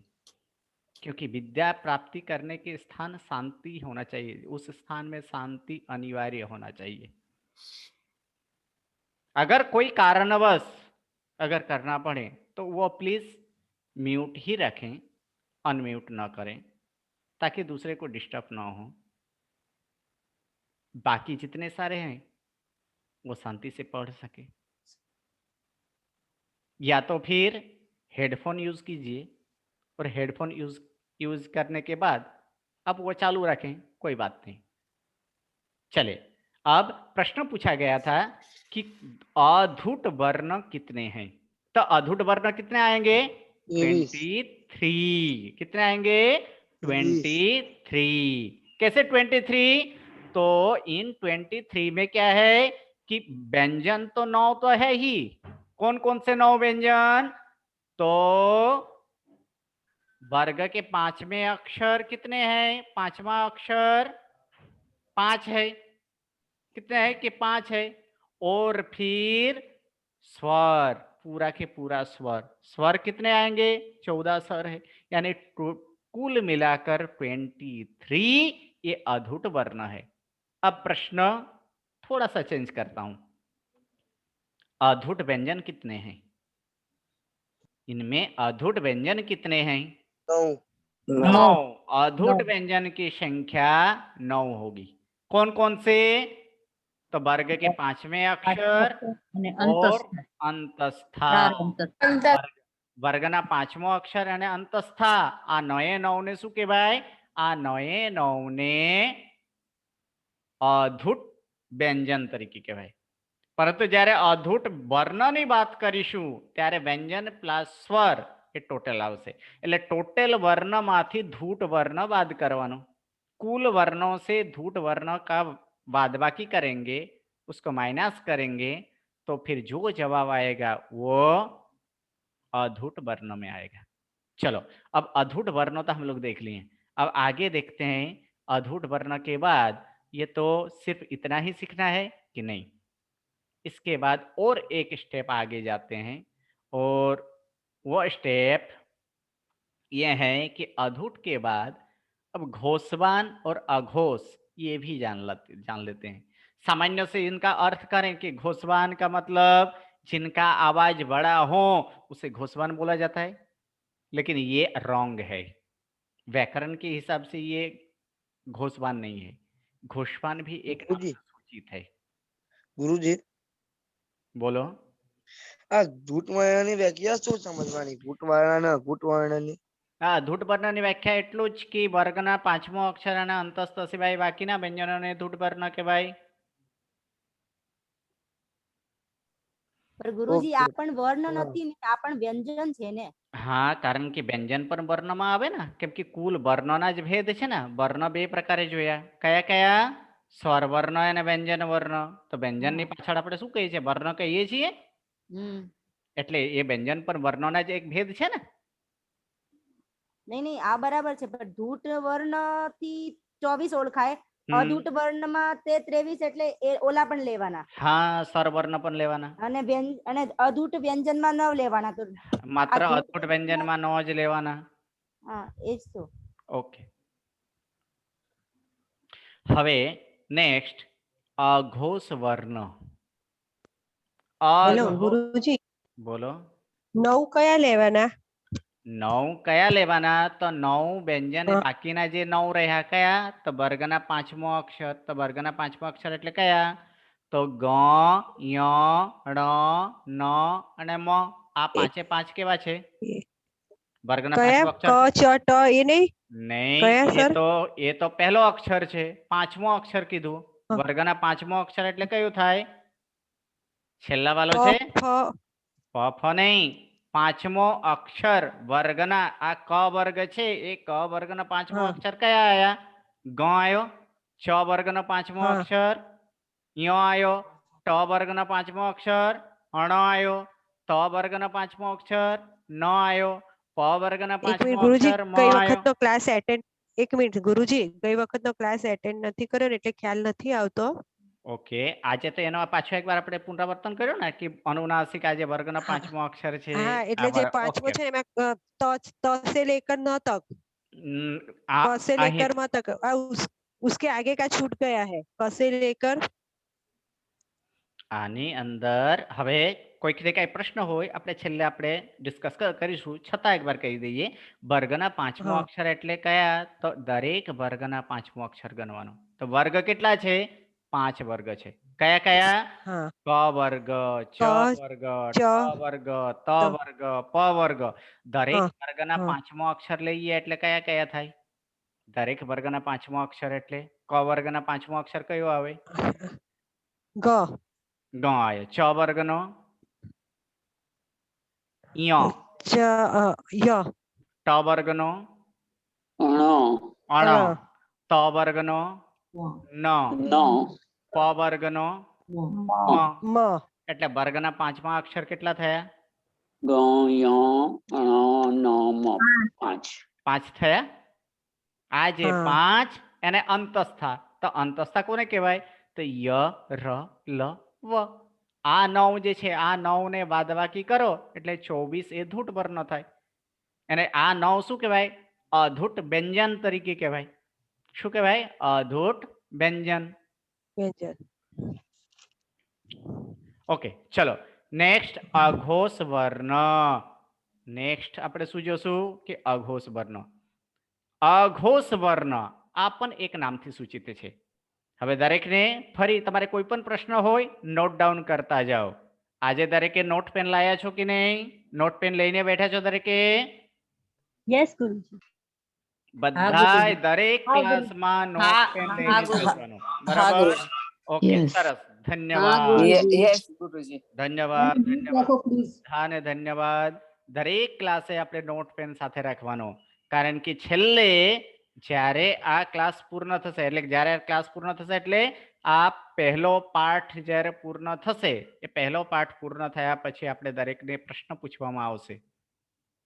क्योंकि विद्या प्राप्ति करने के स्थान शांति होना चाहिए। उस स्थान में शांति अनिवार्य होना चाहिए। अगर कोई कारणवश अगर करना पड़े तो वो प्लीज म्यूट ही रखें, अनम्यूट ना करें। ताकि दूसरे को डिस्टर्ब ना हो। बाकी जितने सारे हैं वो शांति से पढ़ सके। या तो फिर हेडफोन यूज कीजिए और हेडफोन यूज करने के बाद अब वो चालू रखें, कोई बात नहीं। चले, अब प्रश्न पूछा गया था कि अधुट वर्ण कितने हैं। तो अधुट वर्ण कितने आएंगे? 23। कितने आएंगे? 23। कैसे 23? तो इन 23 में क्या है कि व्यंजन तो 9 तो है ही। कौन कौन से 9 व्यंजन? तो वर्ग के 5वें अक्षर कितने हैं? 5वां अक्षर 5 है। कितने है कि 5 है। और फिर स्वर, पूरा के पूरा स्वर। स्वर कितने आएंगे? 14 स्वर है। यानी कुल मिलाकर 23 ये अधुट वर्ण है। अब प्रश्न थोड़ा सा चेंज करता हूं। अधुट व्यंजन कितने हैं? इनमें अधुट व्यंजन कितने हैं? 9। अधुट व्यंजन की संख्या 9 होगी। कौन कौन से? तो वर्ग के 5वें अक्षर और अंतस्था। वर्गना 5मो अक्षर અને અંતસ્થા। આ 9 ને શું કહેવાય? આ 9 ને અધુટ વ્યંજન તરીકે કહેવાય। પરંતુ જ્યારે અધુટ વર્ણની વાત કરીશું ત્યારે વ્યંજન પ્લસ સ્વર એ ટોટલ આવશે। એટલે ટોટલ વર્ણમાંથી ધૂટ वर्ण બાદ કરવાનો। कुल वर्णों से धूट वर्ण का बादबाकी करेंगे, उसको माइनस करेंगे, तो फिर जो जवाब आएगा वो अधूट वर्ण में आएगा। चलो, अब अधूट वर्ण तो हम लोग देख लिए। अब आगे देखते हैं अधूट वर्ण के बाद ये तो सिर्फ इतना ही सीखना है कि नहीं, इसके बाद और एक स्टेप आगे जाते हैं और वो स्टेप ये है कि अधूट के बाद अब घोषवान और अघोष ये भी जान लेते हैं। सामान्य से इनका अर्थ करें कि घोषवान का मतलब जिनका आवाज बड़ा हो उसे घोषवान बोला जाता है, लेकिन ये रॉन्ग है। व्याकरण के हिसाब से ये घोषवान नहीं है। घोषवान भी एक सूचित है। गुरुजी बोलो। આ ધૂટ વર્ણની વ્યાખ્યા શું સમજવાની? ધૂટ વર્ણ ઘૂટ વર્ણની હા, ધૂટ વર્ણની વ્યાખ્યા એટલું જ કે વર્ગના 5મો અક્ષર અને અંતસ્થ સિવાય બાકીના વ્યંજનોને ધૂટ વर्ण કહેવાય। पर गुरुजी आपण वर्ण નથી ને आपण વ્યંજન છે ને। હા, કારણ કે વ્યંજન પણ વર્ણમાં આવે ને, કેમ કે કુલ વર્ણના જ ભેદ છે ને। વર્ણ બે પ્રકારે જોયા, કયા કયા? સ્વર વર્ણ અને વ્યંજન વર્ણ। તો વ્યંજનની પાછળ આપણે શું કહીએ છીએ? વર્ણ કહીએ છીએ। એટલે એ વ્યંજન પણ વર્ણના જ એક ભેદ છે ને। नहीं नहीं आ बराबर છે, પણ ધૂટ વર્ણ થી 24 ઓળખાય, અધૂટ વર્ણમાં તે 23 એટલે એ ઓલા પણ લેવાના। હા, સ્વર વર્ણ પણ લેવાના અને અધૂટ વ્યંજનમાં ન લેવાના। તો માત્ર અધૂટ વ્યંજનમાં ન જ લેવાના। હા, એ જ તો। ઓકે, હવે નેક્સ્ટ અઘોષ વર્ણ। હેલો ગુરુજી, બોલો। 9 કયા લેવાના? 9 કયા લેવાના? તો 9 વ્યંજન બાકીના જે 9 રહ્યા કયા? તો વર્ગના 5મો અક્ષર। તો વર્ગના 5મો અક્ષર એટલે કયા? તો ગ, ય, ણ, ન અને મ। આ પાંચે પાંચ કેવા છે? વર્ગના 5મો અક્ષર। ક, ચ, ટ એ નહીં? નહીં, એ તો પહેલો અક્ષર છે। 5મો અક્ષર કીધું। વર્ગના 5મો અક્ષર એટલે કયું થાય? છેલ્લા વાળો છે પ, ફ નહીં। 5મો અક્ષર વર્ગના, આ ક વર્ગ છે એ ક વર્ગના 5મો અક્ષર કયા આયા? ગ આયો। ચ વર્ગનો 5મો અક્ષર ય આયો। ટ વર્ગનો 5મો અક્ષર અણ આયો। ત વર્ગનો 5મો અક્ષર ન આયો। પ વર્ગનો 5મો અક્ષર મ ગઈ આયો। વખતનો ક્લાસ એટેન્ડ, એક મિનિટ ગુરુજી, ગઈ વખતનો ક્લાસ એટેન્ડ નથી કર્યો એટલે ખ્યાલ નથી આવતો। ઓકે, આજે તો એનો પાછો એકવાર આપણે પુનરાવર્તન કર્યું ને કે અનુનાસિક આજે વર્ગનો 5મો અક્ષર છે। હા, એટલે જે 5મો છે એમાં ત से लेकर न तक, क से लेकर म तक, उसके आगे का छूट गया है। क से लेकर આની અંદર હવે કોઈકને કઈ પ્રશ્ન હોય આપણે છેલ્લે આપણે ડિસ્કસ કરીશું, છતાં એકવાર કહી દઈએ, વર્ગના પાંચમો હા. અક્ષર એટલે કયા? તો દરેક વર્ગના પાંચમો અક્ષર ગણવાનો. તો વર્ગ કેટલા છે? 5 વર્ગ છે. કયા કયા? હા. ક વર્ગ, ચ ક, વર્ગ, ચ, ટ વર્ગ, ત ત. વર્ગ, પ વર્ગ. દરેક હા. વર્ગના હા. પાંચમો અક્ષર લઈએ એટલે કયા કયા થાય? દરેક વર્ગના પાંચમો અક્ષર એટલે ક વર્ગના પાંચમો અક્ષર કયો આવે? ગ, ગ આવે. ચ વર્ગનો ય. ચ, ય, ટ વર્ગનો ણ અણ. અણ. ત વર્ગનો ન. ન પ વર્ગનો મ મ. મ, એટલે વર્ગના પાંચમા અક્ષર કેટલા થયા? ગ ય ણ ન મ 5. 5 થયા. આ જે હા. 5 એને અંતસ્થા. તો અંતસ્થા કોને કહેવાય? તો ય ર લ વ. આ 9 જે છે, આ 9 ને બાદબાકી કરો એટલે 24 એ ધૂટ વર્ણ થાય. અને આ 9 શું કહેવાય? અધૂટ વ્યંજન તરીકે કહેવાય. શું કહેવાય? અધૂટ વ્યંજન. વ્યંજન. ઓકે, ચલો નેક્સ્ટ અઘોષ વર્ણ. નેક્સ્ટ આપણે શું જોશું કે અઘોષ વર્ણ. અઘોષ વર્ણ આ પણ એક નામથી સૂચિત છે. હવે દરેકને ફરી તમારે કોઈ પણ પ્રશ્ન હોય નોટ ડાઉન કરતા જાઓ. આજે દરેકે નોટ પેન લાયા છો કે નહીં? નોટ પેન લઈને બેઠા છો દરેકે? યસ ગુરુજી. બધાય દરેક હા, ગુરુજી. ક્લાસમાં નોટ પેન લઈને જ બેસવાનું. બરાબર? Okay, Yes. સરસ. ધન્યવાદ. યસ ગુરુજી. ધન્યવાદ. ધન્યવાદ. રાખો પ્લીઝ. બધાને ધન્યવાદ. દરેક ક્લાસે આપણે નોટ પેન સાથે રાખવાનો, કારણ કે છેલ્લે જ્યારે આ ક્લાસ પૂર્ણ થશે એટલે જ્યારે આ ક્લાસ પૂર્ણ થશે એટલે આ પહેલો પાઠ જ્યારે પૂર્ણ થશે, એ પહેલો પાઠ પૂર્ણ થયા પછી આપણે દરેકને પ્રશ્ન પૂછવામાં આવશે.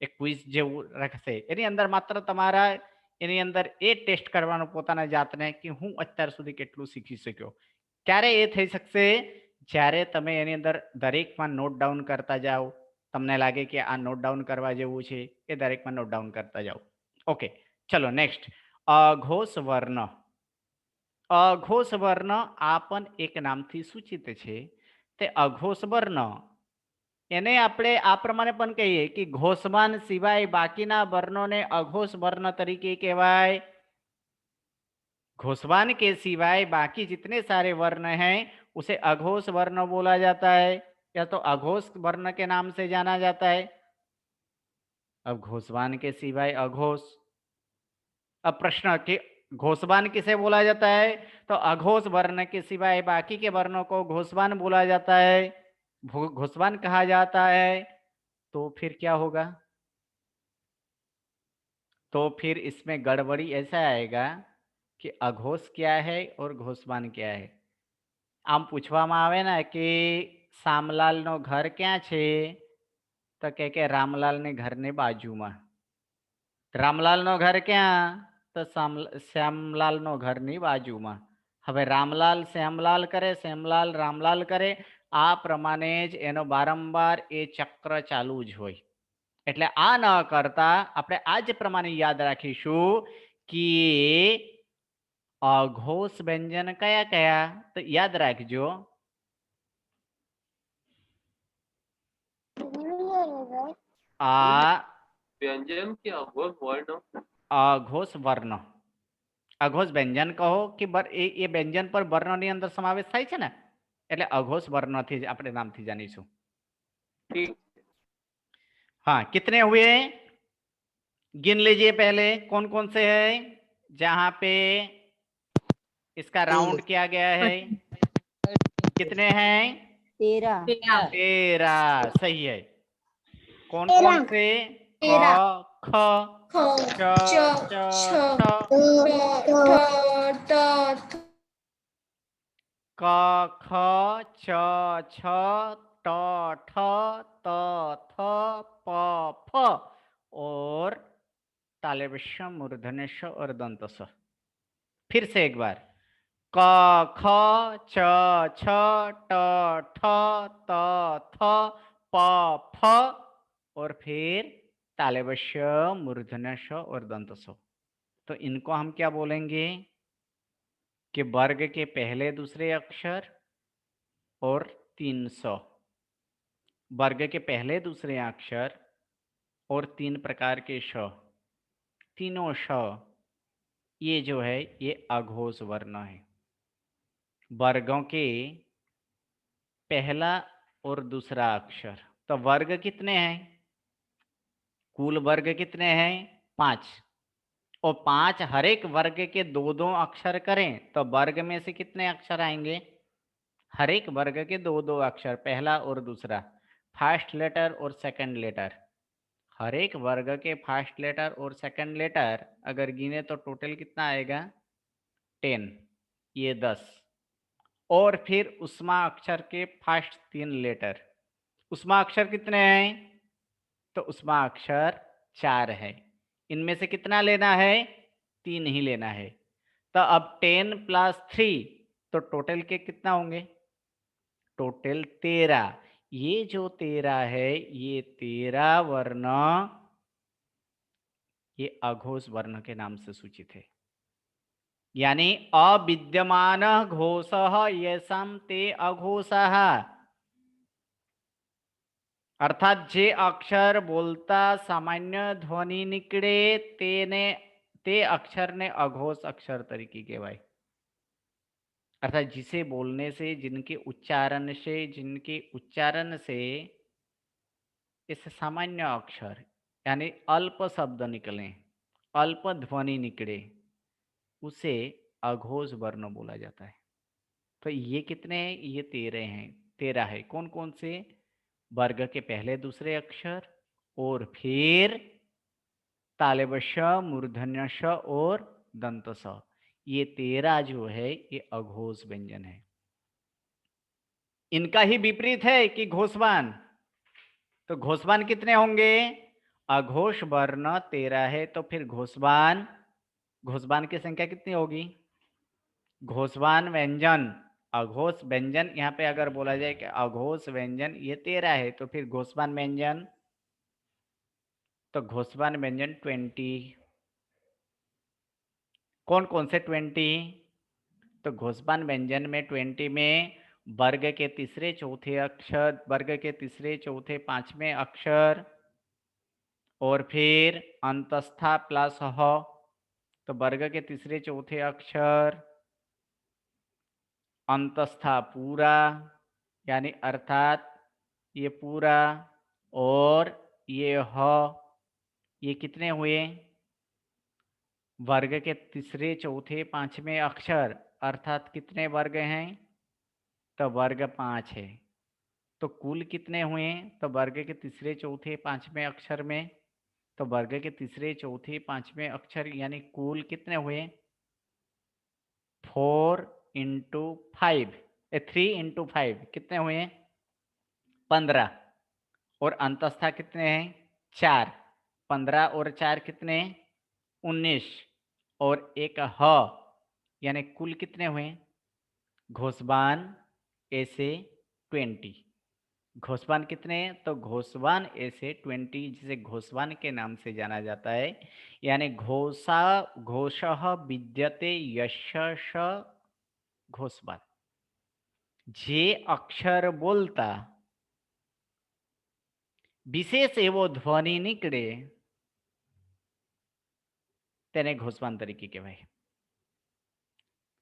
એક ક્વિઝ જેવું રાખશે. એની અંદર માત્ર તમારા એની અંદર એ ટેસ્ટ કરવાનું પોતાના જાતને કે હું અત્યાર સુધી કેટલું શીખી શક્યો. ક્યારે એ થઈ શકશે? જ્યારે તમે એની અંદર દરેકમાં નોટ ડાઉન કરતા જાઓ. તમને લાગે કે આ નોટ ડાઉન કરવા જેવું છે, એ દરેકમાં નોટ ડાઉન કરતા જાઓ. ઓકે, ચલો નેક્સ્ટ અઘોષ વર્ણ. અઘોષ વર્ણ આ પણ એક નામથી સૂચિત છે. તે અઘોષ વર્ણ એને આપણે આ પ્રમાણે પણ કહીએ કે ઘોષવાન સિવાય બાકીના વર્ણોને અઘોષ વર્ણ તરીકે કહેવાય. घोषवान के सिवाय बाकी जितने सारे वर्ण हैं उसे अघोष वर्ण बोला जाता है, या तो अघोष वर्ण के नाम से जाना जाता है. अब घोषवान के सिवाय अघोष. अब प्रश्न कि घोषवान किसे बोला जाता है? तो अघोष वर्ण के सिवाय बाकी के वर्णों को घोषवान बोला जाता है, घोषवान कहा जाता है. तो फिर क्या होगा? तो फिर इसमें गड़बड़ी ऐसा आएगा कि अघोष क्या है और घोषवान क्या है. આમ પૂછવામાં આવે ને કે શામલાલનો ઘર ક્યાં છે? તો કે રામલાલને ઘરની બાજુમાં. રામલાલનો ઘર ક્યાં? તો શ્યામલાલનો ઘરની બાજુમાં. હવે રામલાલ શ્યામલાલ કરે, શ્યામલાલ રામલાલ કરે, આ પ્રમાણે જ એનો વારંવાર એ ચક્ર ચાલુ જ હોય. એટલે આ ન કરતા આપણે આ જ પ્રમાણે યાદ રાખીશું કે अघोष व्यंजन कया कया? तो याद रखजो, आ व्यंजन के अघोष वर्ण. अघोष वर्ण. अघोष व्यंजन कहो कि ये व्यंजन पर वर्णोनी अंदर समावेश थाय छे ने, એટલે अघोष वर्ण थी આપણે નામથી જાણીશું. ठीक. हाँ, कितने हुए गिन लीजिए पहले, कौन कौन से हैं जहां पे इसका राउंड किया गया है. कितने हैं? 13. 13. सही है. कौन कौन से? क, ख, च, च, क, ख, च, छ, ट, ठ, त, थ, प, फ और तालव्य मूर्धन्य ष और दंत स. फिर से एक बार, क, ख, च, छ, ट, ठ, त, थ, प, फ और फिर तालव्य मूर्धन्य ष और दंत स. तो इनको हम क्या बोलेंगे कि वर्ग के पहले दूसरे अक्षर और 300. वर्ग के पहले दूसरे अक्षर और 3 प्रकार के श, तीनों श ये जो है ये अघोष वर्ण है। वर्गों के पहला और दूसरा अक्षर, तो वर्ग कितने हैं? कुल वर्ग कितने हैं? 5। और 5 हर एक वर्ग के 2-2 अक्षर करें तो वर्ग में से कितने अक्षर आएंगे? हर एक वर्ग के 2-2 अक्षर, पहला और दूसरा, फर्स्ट लेटर और सेकंड लेटर। हर एक वर्ग के फर्स्ट लेटर और सेकंड लेटर अगर गिने तो टोटल कितना आएगा? 10, ये 10। और फिर उस्मा अक्षर के फर्स्ट 3 लेटर, उस्मा अक्षर कितने हैं? तो उस्मा अक्षर 4 है। इनमें से कितना लेना है? 3 ही लेना है। तो अब 10 + 3 तो टोटल के कितना होंगे? टोटल 13। ये जो 13 है ये 13 वर्ण ये अघोष वर्ण के नाम से सूचित है। यानी अविद्यमान घोषः येषां ते अघोषः, अर्थात जे अक्षर बोलता सामान्य ध्वनि निकळे ते अक्षर ने अघोष अक्षर तरीके कहेवाय। अर्थात जिसे बोलने से, जिनके उच्चारण से इस सामान्य अक्षर यानी अल्प शब्द निकले, अल्प ध्वनि निकले, उसे अघोष वर्ण बोला जाता है। तो ये कितने हैं? ये 13 हैं। 13 है। कौन कौन से? वर्ग के पहले दूसरे अक्षर और फिर तालव्य श, मूर्धन्य श और दंत स, ये 13 जो है ये अघोष व्यंजन है। इनका ही विपरीत है कि घोषवान। तो घोषवान कितने होंगे? अघोष वर्ण 13 है, तो फिर घोषवान की संख्या कितनी होगी? घोषवान व्यंजन, अघोष व्यंजन, यहाँ पे अगर बोला जाए कि अघोष व्यंजन ये 13 है, तो फिर घोषवान व्यंजन, तो घोषवान व्यंजन 20। कौन कौन से 20? तो घोषवान व्यंजन में 20 में वर्ग के तीसरे चौथे अक्षर, वर्ग के तीसरे चौथे पांचवें अक्षर और फिर अंतस्था प्लस ह, तो वर्ग के तीसरे चौथे अक्षर, अंतस्था पूरा यानी अर्थात ये पूरा, और ये ह, ये कितने हुए? वर्ग के तीसरे चौथे पांचवें अक्षर, अर्थात कितने वर्ग हैं? तो वर्ग 5 है। तो कुल कितने हुए? तो वर्ग के तीसरे चौथे पांचवें अक्षर में, तो वर्ग के तीसरे चौथे पांचवें अक्षर यानी कुल कितने हुए? 4 × 5, 3 × 5 कितने हुए? 15। और अंतस्था कितने हैं? 4। 15 और 4 कितने? 19। और एक ह यानी कुल कितने हुए? घोषवान ऐसे 20। घोषवान कितने? तो घोषवान ऐसे 20, जिसे घोषवान के नाम से जाना जाता है। यानी घोषः विद्यते यस्य स घोषवान, जे अक्षर बोलता विशेष एवो ध्वनि निकले तेने घोषवान तरीके कहेवाय।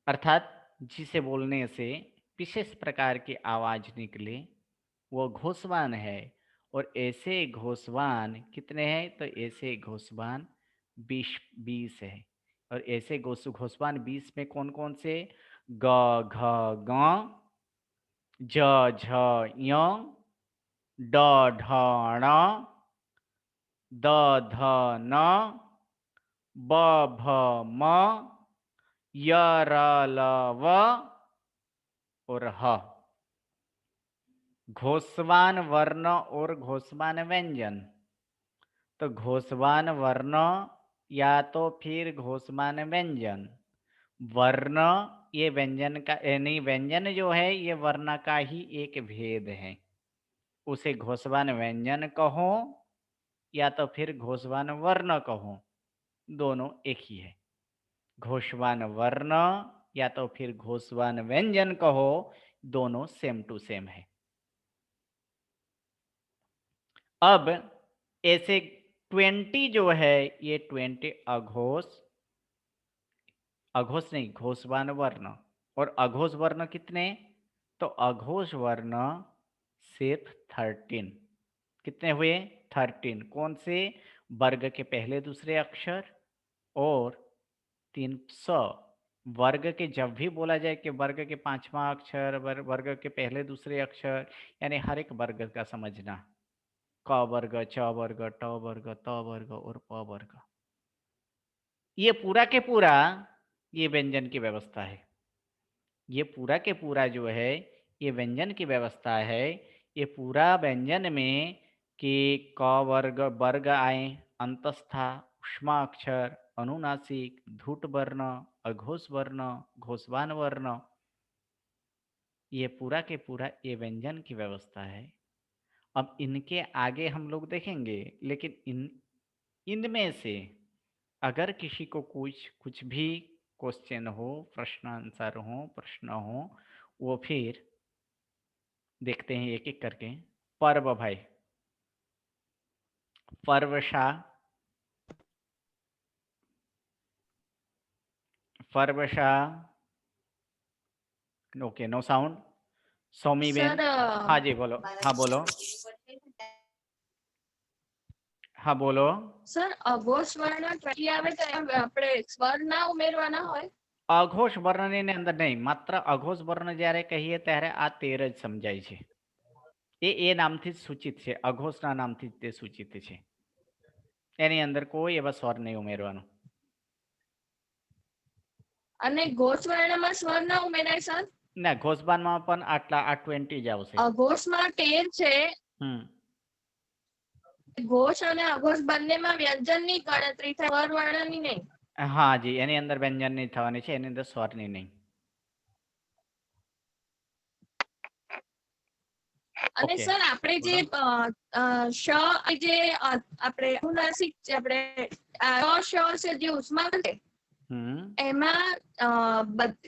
अर्थात जिसे बोलने से विशेष प्रकार की आवाज निकले वो घोषवान है। और ऐसे घोषवान कितने हैं? तो ऐसे घोषवान 20 है। और ऐसे घोषवान 20 में कौन कौन से? ग, घ, ग, ज, झ, य, ड, ढ, ण, द, ध, न, ब, भ, म, य, र, ल, व और ह। घोषवान वर्ण और घोषवान व्यंजन। तो घोषवान वर्ण या तो फिर घोषवान व्यंजन। वर्ण ये व्यंजन का यानी व्यंजन जो है ये वर्ण का ही एक भेद है, उसे घोषवान व्यंजन कहो या तो फिर घोषवान वर्ण कहो, दोनों एक ही है। घोषवान वर्ण या तो फिर घोषवान व्यंजन कहो, दोनों सेम टू सेम है। अब ऐसे 20 जो है ये 20 अघोष, अघोष नहीं घोषवान वर्ण, और अघोष वर्ण कितने? तो अघोष वर्ण सिर्फ 13। कितने हुए? 13। कौन से? वर्ग के पहले दूसरे अक्षर और 300। वर्ग के जब भी बोला जाए कि वर्ग के 5वां अक्षर, वर्ग के पहले दूसरे अक्षर, यानी हर एक वर्ग का समझना, क वर्ग, च वर्ग, ट वर्ग, त वर्ग और प वर्ग, ये पूरा के पूरा ये व्यंजन की व्यवस्था है। ये पूरा के पूरा जो है ये व्यंजन की व्यवस्था है। ये पूरा व्यंजन में कि क वर्ग वर्ग आए, अंतस्था, उष्मा अक्षर, अनुनासिक, धूट वर्ण, अघोष वर्ण, घोषवान वर्ण, ये पूरा के पूरा ये व्यंजन की व्यवस्था है। अब इनके आगे हम लोग देखेंगे, लेकिन इनमें से अगर किसी को कुछ भी क्वेश्चन हो, प्रश्न आंसर हो, प्रश्न हो, वो फिर देखते हैं एक एक करके। पर्व भाई, पर्वशा, पर्वशा, ओके नो साउंड। सौमी बेन, हाँ जी बोलो, हाँ बोलो, हाँ बोलो। સર અઘોષ વર્ણ 20 આવે તો આપણે સ્વર ના ઉમેરવાના હોય? અઘોષ વર્ણની અંદર નહીં, માત્ર અઘોષ વર્ણ જ્યારે કહીએ ત્યારે આ 13 જ સમજાય છે। એ નામથી જ સૂચિત છે, અઘોષના નામથી જ તે સૂચિત છે। એની અંદર કોઈ એવા સ્વર નહીં ઉમેરવાનો। અને ઘોષ વર્ણમાં સ્વર ના ઉમેરાય સર? ના, ઘોષબાનમાં પણ આટલા આ 20 જ આવશે। અઘોષમાં 13 છે, ઘોષ અને અઘોષ બંનેમાં વ્યંજનની ગણતરી થાય, સ્વર વર્ણની નહીં। હા જી, એની અંદર વ્યંજનની થવાની છે, એની અંદર સ્વરની નહીં। અને સર આપણે જે શ જે આપણે અનુનાસિક આપણે શ છે જે ઉષ્મા છે એમાં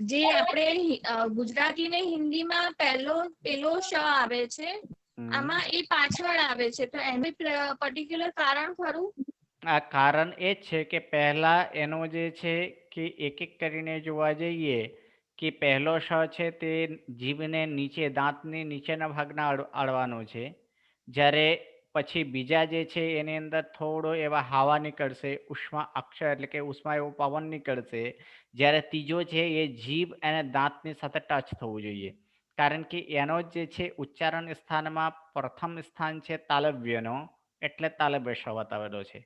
જે આપણે ગુજરાતી ને હિન્દીમાં પેલો શ આવે છે, આમાં એ પાછળ આવે છે, તો એનું પર્ટિક્યુલર કારણ ખરું? આ કારણ એ જ છે કે પહેલા એનો જે છે કે એક એક કરીને જોવા જઈએ કે પહેલો શ છે તે જીભને નીચે, દાંતની નીચેના ભાગના અડવાનો છે, જ્યારે પછી બીજા જે છે એની અંદર થોડો એવા હાવા નીકળશે, ઉષ્મા અક્ષર એટલે કે ઉષ્મા એવો પવન નીકળશે, જ્યારે ત્રીજો છે એ જીભ અને દાંતની સાથે ટચ થવું જોઈએ, કારણ કે એનો જે છે ઉચ્ચારણ સ્થાનમાં પ્રથમ સ્થાન છે તાલવ્યનો, એટલે તાલવ્ય શ બતાવેલો છે।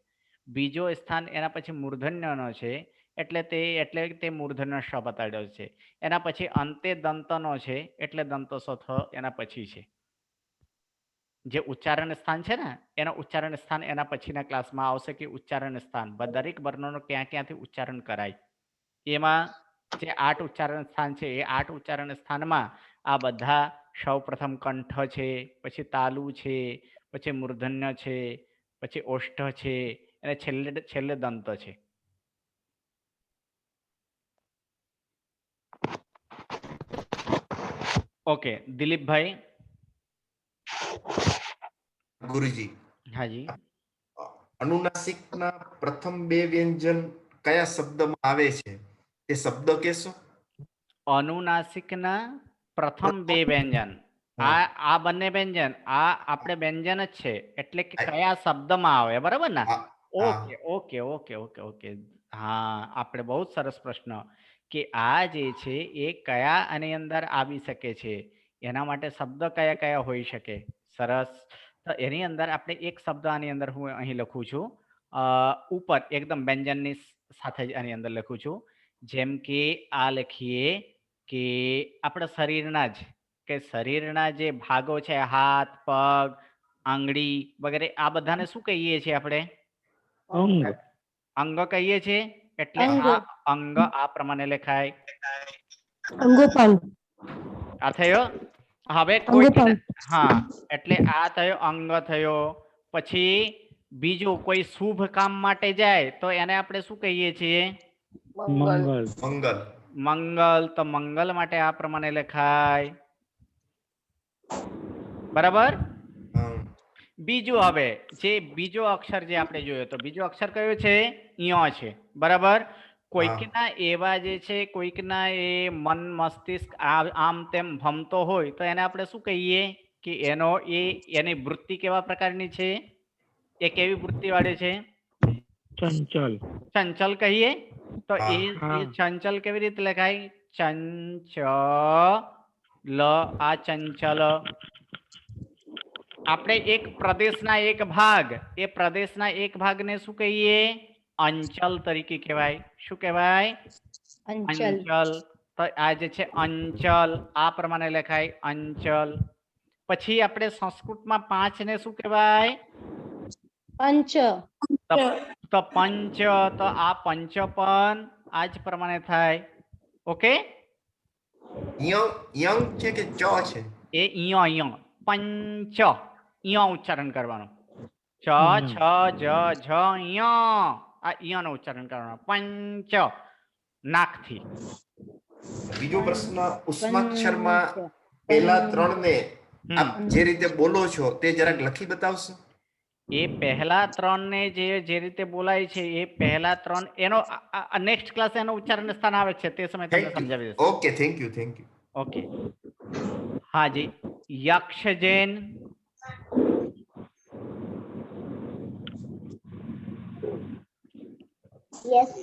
બીજો સ્થાન એના પછી મૂર્ધન્યનો છે, એટલે તે મૂર્ધન્ય શ બતાડ્યો છે। એના પછી અંતે દંતનો છે, એટલે દંતો સ થ એના પછી છે। જે ઉચ્ચારણ સ્થાન છે ને એનો ઉચ્ચારણ સ્થાન એના પછીના ક્લાસમાં આવશે કે ઉચ્ચારણ સ્થાન દરેક વર્ણોનો ક્યાં ક્યાંથી ઉચ્ચારણ કરાય। એમાં જે 8 ઉચ્ચારણ સ્થાન છે એ 8 ઉચ્ચારણ સ્થાનમાં આ બધા સૌપ્રથમ કંઠ છે, પછી તાલુ છે, પછી મૂર્ધન્ય છે, પછી ઓષ્ઠ છે, અને છેલ્લે દંત છે। ઓકે દિલીપભાઈ। ગુરુજી, હાજી, અનુનાસિકના પ્રથમ બે વ્યંજન કયા શબ્દમાં આવે છે તે શબ્દ કહેશો? અનુનાસિકના પ્રથમ બે વ્યંજન, આ બંને વ્યંજન આ આપણે વ્યંજન જ છે, એટલે કે કયા શબ્દમાં આવે, બરાબર ને? Okay okay okay okay okay, હા આપણે બહુ સરસ પ્રશ્ન કે આ જે છે એ કયા આની અંદર આવી શકે છે, એના માટે શબ્દ કયા કયા હોઈ શકે। સરસ, તો એની અંદર આપણે એક શબ્દ આની અંદર હું અહીં લખું છું, ઉપર એકદમ વ્યંજનની સાથે જ આની અંદર લખું છું, જેમ કે આ લખીએ કે આપણા શરીરના જ કે શરીરના જે ભાગો છે, હાથ, પગ, આંગળી વગેરે, આ બધાને શું કહીએ છીએ આપણે? અંગ। અંગ કહીએ છીએ, એટલે આ અંગ આ પ્રમાણે લખાય, અંગોપાંગ। આ થયો। હવે કોઈ, હા એટલે આ થયો અંગ થયો। પછી બીજું કોઈ શુભ કામ માટે જાય તો એને આપણે શું કહીએ છીએ? મંગલ। મંગલ, મંગલ, તો મંગલ માટે આ પ્રમાણે લખાય, બરાબર? બીજું હવે જે બીજો અક્ષર જે આપણે જોયો તો બીજો અક્ષર કયો છે યો છે બરાબર કોઈકના એવા જે છે કોઈકના એ મન મસ્તિષ્ક આમ તેમ ભમતો હોય તો એને આપણે શું કહીએ કે એનો એની વૃત્તિ કેવા પ્રકારની છે એ કેવી વૃત્તિ વાળી છે ચંચલ ચંચલ કહીએ તો એ ચંચલ કેવી રીતે લખાય ચંચલ આ ચંચલ આપણે એક પ્રદેશના એક ભાગ એ પ્રદેશના એક ભાગને શું કહીએ અંચલ તરીકે કહેવાય શું કહેવાય અંચલ તો આ જે છે અંચલ આ પ્રમાણે લખાય અંચલ પછી આપણે સંસ્કૃતમાં 5 ને શું કહેવાય પંચ તો પંચ તો આ પંચ પણ આ જ પ્રમાણે થાય ઓકે યંગ છે કે ચ છે એ ઈયો પંચ ઈયો ઉચ્ચારણ કરવાનું ચ છ જ ઝ ઈયો આ ઈયોનું ઉચ્ચારણ કરવાનું પંચ નાકથી બીજો પ્રશ્ન ઉષ્માક્ષરમાં પહેલા 3 ને આપ જે રીતે બોલો છો તે જરાક લખી બતાવશો એ પહેલા 3 ને જે રીતે બોલાય છે એ પહેલા 3 એનો નેક્સ્ટ ક્લાસ એનો ઉચ્ચારણ સ્થાન આવે છે તે સમય તમને સમજાવી દઈશ ઓકે થેન્ક યુ ઓકે हाँ जी यक्ष जैन यस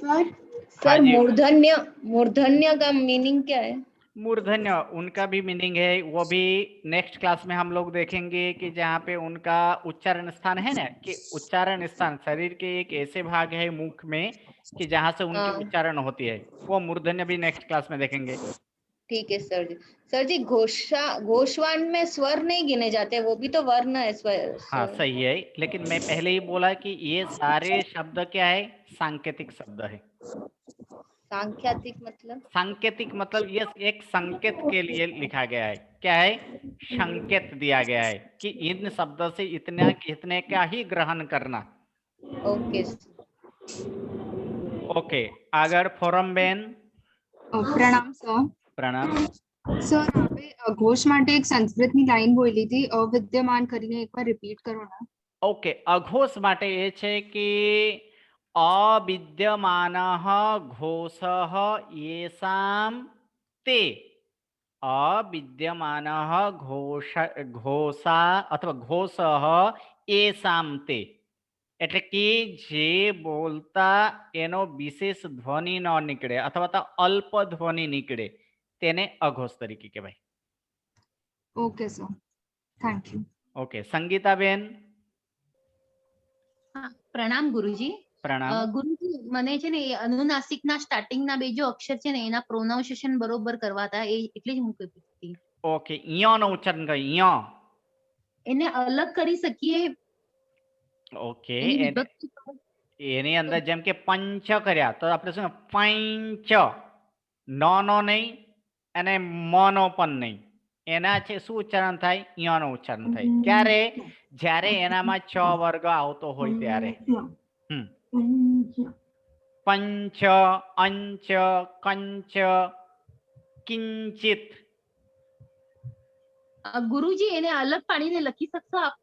सर मूर्धन्य मूर्धन्य का मीनिंग क्या है मूर्धन्य उनका भी मीनिंग है वो भी नेक्स्ट क्लास में हम लोग देखेंगे कि जहाँ पे उनका उच्चारण स्थान है ना कि उच्चारण स्थान शरीर के एक ऐसे भाग है मुख में कि जहाँ से उनकी उच्चारण होती है वो मूर्धन्य भी नेक्स्ट क्लास में देखेंगे ठीक है सर जी। सर जी घोषवाण में स्वर नहीं गिने जाते वो भी तो वर्ण है स्वर हाँ सही है लेकिन मैं पहले ही बोला कि ये सारे शब्द क्या है सांकेतिक शब्द है सांकेतिक मतलब ये एक संकेत के लिए लिखा गया है क्या है संकेत दिया गया है कि इन शब्द से इतने का ही ग्रहण करना okay okay Agar forum Ben પ્રણામ સર પ્રણામ સર આપણે અઘોષ માટે એક સંસ્કૃતની લાઈન બોલી હતી અવિદ્યમાન કરીને એકવાર રિપીટ કરો ના ઓકે અઘોષ માટે એ છે કે અવિદ્યમાનઃ ઘોષઃ येषां તે અવિદ્યમાનઃ ઘોષા અથવા ઘોષઃ येषां તે એટલે કે જે બોલતા એનો વિશેષ ધ્વનિ ન નીકળે અથવા તો અલ્પ ધ્વનિ નીકળે તેને અઘોષ તરીકે કહેવાય okay sir thank you okay Sangitaben પ્રણામ ગુરુજી પ્રણામ ગુરુજી મને છે ને અનુનાસિકના સ્ટાર્ટિંગના બે જો અક્ષર છે ને એના પ્રોનાઉન્સિએશન બરોબર કરવા હતા એટલે જ હું કહેતી હતી ઓકે ઈયાનો ઉચ્ચારણ કરો ઈયા એને અલગ કરી શકીએ ઓકે એની અંદર જેમ કે પંચ કર્યા તો આપણે શું પંચ નો નહીં અને મનો પણ નહીં એના છે શું ઉચ્ચારણ થાય ઈયાનો ઉચ્ચારણ થાય ક્યારે જ્યારે એનામાં ચ વર્ગ આવતો હોય ત્યારે પંચ અંચ કંચ કિંચિત ગુરુજી એને અલગ પાડીને લખી શકશો આપ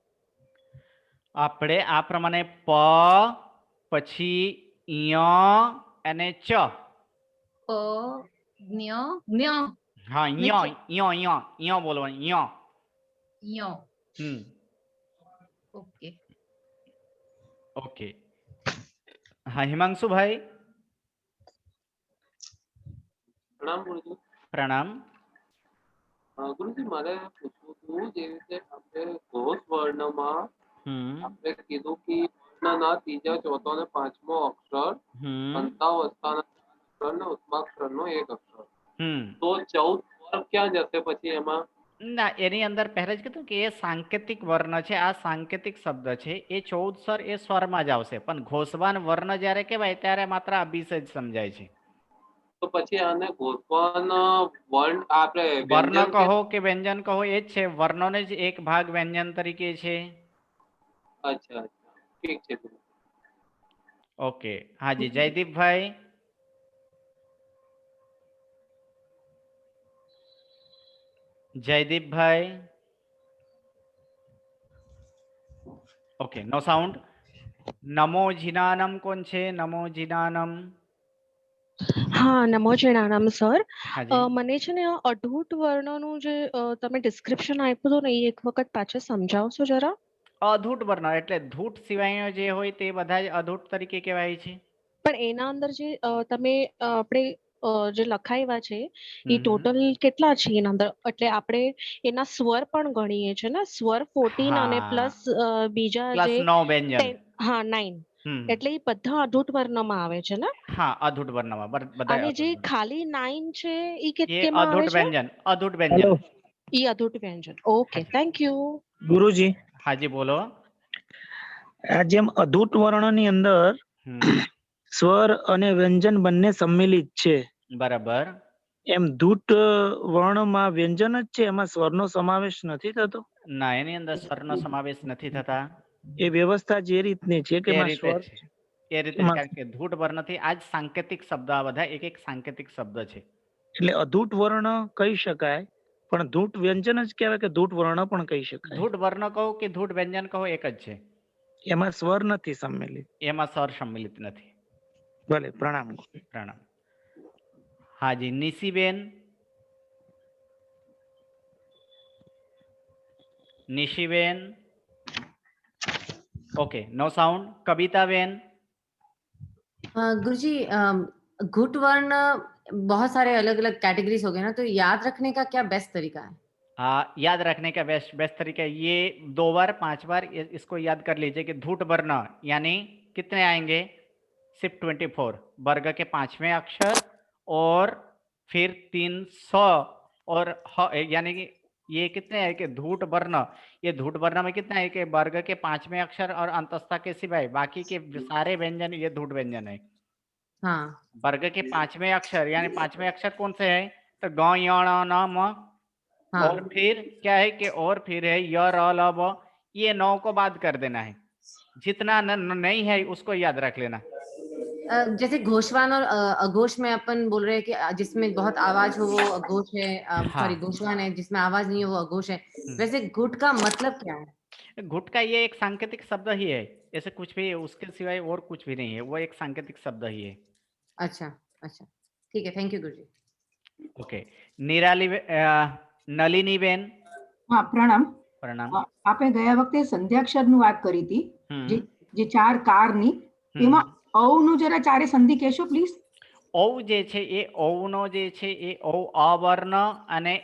આપણે આ પ્રમાણે પ પછી ય અને ચ પ ન્ય ન્ય હા ય ય ય ય બોલવાનું ય ય ઓકે ઓકે હા હિમાંશુ ભાઈ પ્રણામ ગુરુજી પ્રણામ ગુરુજી મારે પૂછવું હતું જે રીતે આપણે ઘોષ વર્ણમાં આપણે કીધું કે વર્ણના ત્રીજા ચોથો ને પાંચમો અક્ષર અંતાવસ્થાના અક્ષર ને ઉષ્માક્ષરનો એક અક્ષર તો 14 સ્વર ક્યાં જશે પછી એમાં ના એની અંદર પહેલા જ કીધું કે એ સાંકેતિક વર્ણ છે આ સાંકેતિક શબ્દ છે એ 14 સ્વર એ સ્વરમાં જ આવશે પણ ઘોષવાન વર્ણ જ્યારે કહેવાય ત્યારે માત્ર અભિષય જ સમજાય છે તો પછી આને ઘોષવાન વર્ણ આપણે વર્ણ કહો કે વ્યંજન કહો એ જ છે વર્ણોને જ એક ભાગ વ્યંજન તરીકે છે અચ્છા ઠીક છે ઓકે હાજી જયદીપભાઈ જયદીપભાઈ ओके, नो साउंड। नमो जिनानम कौन छे? नमो जिनानम। હા નમો જીણાનામ સર હાજી મને છે ને આ અઢૂટ વર્ણનું જે તમે ડિસ્ક્રિપ્શન આપ્યું હતું ને એ એક વખત પાછા સમજાવશો જરા. અધૂટ વર્ણ એટલે ધૂટ સિવાયનો જે હોય તે બધા જ અધૂટ તરીકે કહેવાય છે. પણ એના અંદર જે તમે આપણે જે લખાવ્યા છે એ ટોટલ કેટલા છે એના અંદર, એટલે આપણે એના સ્વર પણ ગણીએ છીએ ને, સ્વર 14 અને પ્લસ બીજા પ્લસ જે 9 વ્યંજન. હા 9, એટલે એ બધા અઢૂટ વર્ણમાં આવે છે ને. હા, અધૂટ વર્ણમાં બધા અને જે અધૂટ. ખાલી 9 છે એ એ કેમાં આવે અધૂટ છે? વ્યંજન, અધૂટ વ્યંજન. એ અધૂટ વ્યંજન. Okay, thank you. ગુરુજી, હાજી બોલો. આ જેમ અધૂટ વર્ણની અંદર સ્વર અને વ્યંજન બંને સંમિલિત છે, બરાબર. એમ ધૂટ વર્ણમાં વ્યંજન જ છે, એમાં સ્વરનો સમાવેશ નથી થતો? ના, એની અંદર સ્વરનો સમાવેશ નથી થતા. એ વ્યવસ્થા જે રીતની છે કે એ એમાં રીતે સ્વર છે, એ રીતે જ, કારણ કે ધૂટ વર્ણથી આ જ સાંકેતિક શબ્દ, આ બધા એક એક સાંકેતિક શબ્દ છે. એટલે અધૂટ વર્ણ કહી શકાય, પણ ધૂટ વ્યંજન જ કહેવાય કે ધૂટ વર્ણ પણ કહી શકાય? ધૂટ વર્ણ કહો કે ધૂટ વ્યંજન કહો એક જ છે. એમાં સ્વર નથી સંમિલિત. એમાં સ્વર સંમિલિત નથી. ભલે, પ્રણામ. પ્રણામ. હાજી Nishiben. Nishiben. Okay, no sound. Kavitaben. गुरुजी, घुट वर्ण बहुत सारे अलग अलग कैटेगरीज हो गए ना, तो याद रखने का क्या बेस्ट तरीका है? याद रखने का बेस्ट तरीका ये 2 बार 5 बार इसको याद कर लीजिए कि धूट वर्ण यानी कितने आएंगे? सिर्फ 24 वर्ग के 5वें अक्षर और फिर 300 और यानी कि ये कितने है कि धूट वर्ण, ये धूट वर्ण में कितना है कि वर्ग के 5वें अक्षर और अंतस्था के सिवाय बाकी के सारे व्यंजन ये धूट व्यंजन है। हाँ। वर्ग के 5वें अक्षर यानी 5वें अक्षर कौन से है? तो ग य न म। हाँ। और फिर क्या है कि और फिर है य र ल ब, ये 9 को बात कर देना है, जितना नहीं है उसको याद रख लेना। जैसे घोषवान और अघोष में अपन बोल रहे हैं कि जिसमें बहुत आवाज हो वो अघोष है, सॉरी घोषवान है, जिसमें आवाज नहीं हो वो अघोष है। वैसे घुट का मतलब क्या है? घुट का ये एक सांकेतिक शब्द ही है, ऐसे कुछ भी उसके सिवाय और कुछ भी नहीं है, वो एक सांकेतिक शब्द ही है। अच्छा अच्छा, ठीक है, थैंक यू गुरुजी। ओके, निराली नलिनी बेन। हाँ, प्रणाम। प्रणाम। आपने ગયા વખતે સંધ્યાક્ષરનું વાત કરી હતી, જે 4 કારની, એમાં ઔ નું જરા ચારે સંધિ કહેશો પ્લીઝ? ઔ જે છે એ ઔ નો જે છે એ ઔ અવર્ણ અને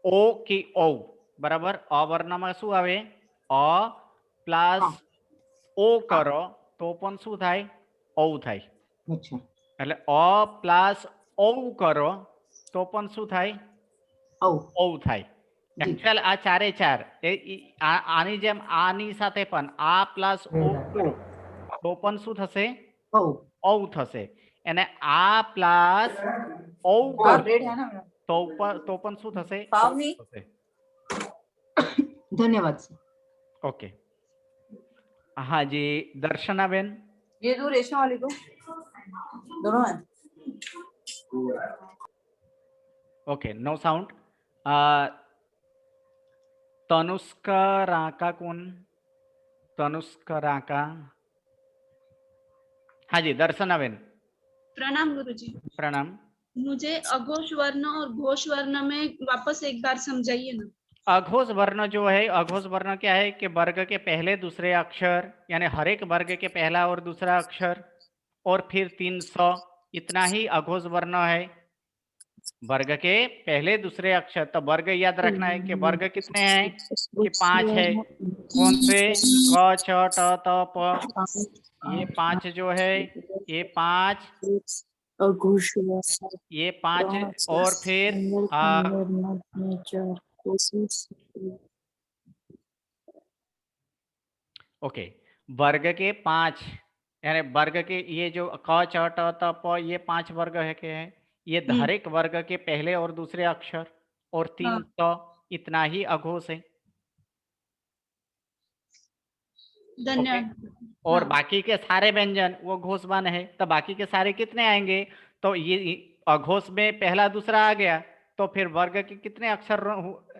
ઓ की ઔ, બરાબર? અવર્ણમાં શું આવે? અ પ્લસ ઓ કરો તો પણ શું થાય? ઔ થાય। અચ્છા, એટલે અ પ્લસ ઔ કરો તો પણ શું થાય? ઔ। ઔ થાય। एक्चुअल आ चारे चार आनी जेम आनी साथे पण आ प्लस ओ तो पण શું થશે? ઔ। ઔ થશે। અને આ પ્લસ ઔ તો પણ શું થશે? ધન્યવાદ સર। ओके, हाँ जी दर्शना बेन। ये दो रेशमा वाली को दोनों है। Okay, no sound. Tanushka Raka कौन? तनुष्का राका। हाँ जी दर्शना बेन। प्रणाम गुरुजी। प्रणाम। मुझे अघोष वर्ण और घोष वर्ण में वापस एक बार समझाइए ना। अघोष वर्ण जो है, अघोष वर्ण क्या है कि वर्ग के पहले दूसरे अक्षर यानी हर एक वर्ग के पहला और दूसरा अक्षर और फिर 300, इतना ही अघोष वर्ण है। वर्ग के पहले दूसरे अक्षर, तो वर्ग याद रखना है कि वर्ग कितने हैं? कि 5 है। कौन से? क छ ट त प, ये 5 जो है ये 5, ये 5 और फिर ओके, वर्ग के 5 यानी वर्ग के ये जो क छ ट त प, ये 5 वर्ग है के है, ये हर एक वर्ग के पहले और दूसरे अक्षर और 300, इतना ही अघोष है। धन्यवाद। और बाकी के सारे व्यंजन वो घोषवान है, तो बाकी के सारे कितने आएंगे? तो ये अघोष में पहला दूसरा आ गया, तो फिर वर्ग के कितने अक्षर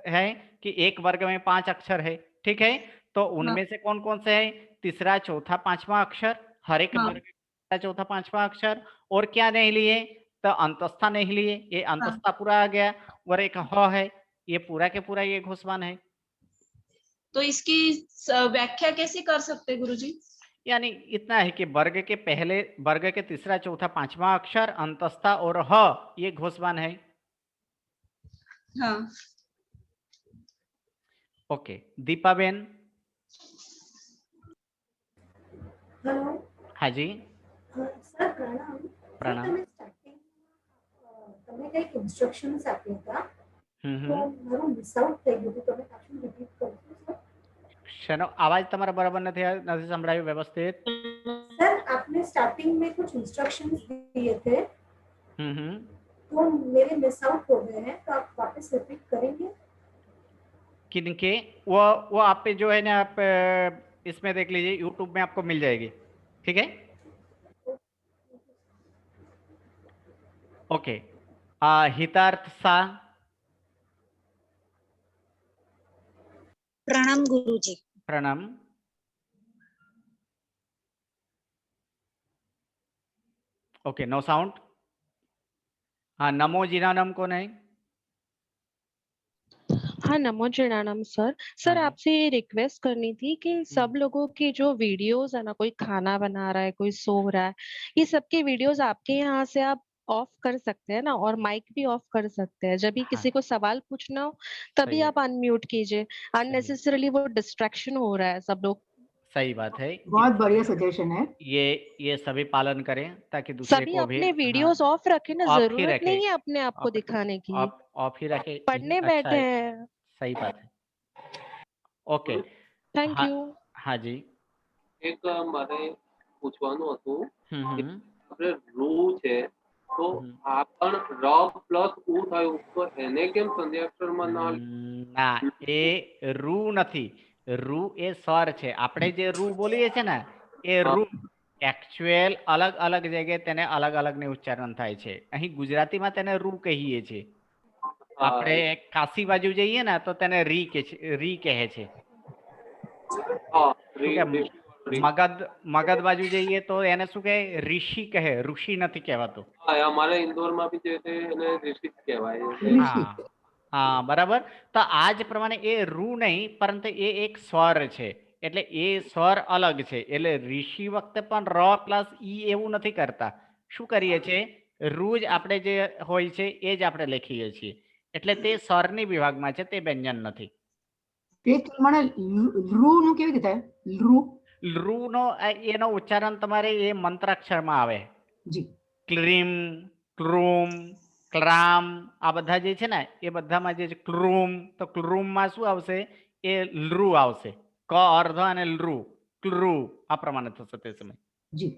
हैं कि एक वर्ग में 5 अक्षर है, ठीक है? तो उनमें से कौन कौन से है? तीसरा, चौथा, पांचवा अक्षर, हर एक वर्ग का तीसरा, चौथा, पांचवा अक्षर। और क्या नहीं लिए? तो अंतस्था नहीं लिए, ये अंतस्था पूरा आ गया। और एक ह है, ये पूरा के पूरा ये घोषवान है। तो इसकी व्याख्या कैसे कर सकते गुरुजी? यानी इतना है कि वर्ग के पहले, वर्ग के तीसरा, चौथा, पांचवा अक्षर, अंतस्था और ह ये घोषवान है। हाँ। Okay, Deepa Ben. हेलो। हाँ जी। સર પ્રણામ. પ્રણામ. તમે સ્ટાર્ટિંગ તમે કંઈક ઇન્સ્ટ્રક્શન્સ આપ્યા હતા તો મારું મિસ આઉટ થઈ ગયું હતું. તમે પાછું રિપીટ કરશો સર? શેનો અવાજ તમારા બરાબર નથી સંભળાયો વ્યવસ્થિત? सर आपने स्टार्टिंग में कुछ इंस्ट्रक्शंस दिए थे तो मेरे मिस आउट हो गए हैं, तो आप वापस रिपीट करेंगे? किनके? वो आप पे जो है ना, आप इसमें देख लीजिए, यूट्यूब में आपको मिल जाएगी। ठीक है, ओके। हितार्थ सा। प्रणाम गुरुजी। प्रणाम। Okay, no sound. हाँ, नमो जीनानम कौन है? हाँ, नमो जीनानम सर। सर आपसे ये रिक्वेस्ट करनी थी कि सब लोगों के जो वीडियोस है ना, कोई खाना बना रहा है, कोई सो रहा है, ये सबके वीडियोस आपके यहाँ से आप ऑफ कर सकते हैं ना, और माइक भी ऑफ कर सकते हैं। जब भी किसी को सवाल पूछना हो तभी आप अनम्यूट कीजिए। अननेसेसरीली वो डिस्ट्रैक्शन हो रहा है सब लोग। सही बात है, बहुत बढ़िया सजेशन है। ये सभी पालन करें ताकि दूसरे सभी को भी अपने वीडियोस ऑफ रखें ना, ऑफ ही जरूरत रखें। नहीं है अपने आप को दिखाने की। ऑफ ही रखे, पढ़ने अच्छा बैठे है। हैं। सही बात है। Okay, thank you. हाँ जी। એક મારે પૂછવાનું હતું કે આપણે રૂ છે તો આ પણ ર પ્લસ ઉ થયું તો એને કેમ સંધ્યાક્ષરમાં ના, એ રૂ નથી, રૂ એ સ્વર છે। આપણે જે રૂ બોલીએ છે ને એ રૂ एक्चुअल अलग अलग जगह तेने अलग अलग ने उच्चारण थाय छे। અહીં ગુજરાતીમાં તેને રૂ કહીએ છે। આપણે કાશી બાજુ જઈએ ને તો તેને રી કહે છે। મગધ બાજુ જઈએ તો એને શું કહે? ઋષિ કહે, ઋષિ નથી કહેવાતું। અમારે ઇન્દોરમાં બી જે છે એને ઋષિ કહેવાય છે। હા, બરાબર। તો આ જ પ્રમાણે એ રૂ નહીં, પરંતુ એ એક સ્વર છે, એટલે એ સ્વર અલગ છે। એટલે ઋષિ વખતે પણ ર પ્લસ ઈ એવું નથી કરતા। શું કરીએ છીએ? રૂ જ આપણે જે હોય છે એ જ આપણે લખીએ છીએ, એટલે તે સ્વરની વિભાગમાં છે, તે વ્યંજન નથી। રૂ નું કેવી રીતે? રૂ નો એનો ઉચ્ચારણ તમારે એ મંત્રાક્ષરમાં આવે। જી। ક્લીમ, ક્રૂમ, ક્રામ, આ બધા જે છે ને એ બધામાં જે ક્રૂમ, તો ક્રૂમમાં શું આવશે? એ લૃ આવશે। ક અર્ધ અને લૃ, ક્રૂ આ પ્રમાણે થશે તે સમય। જી।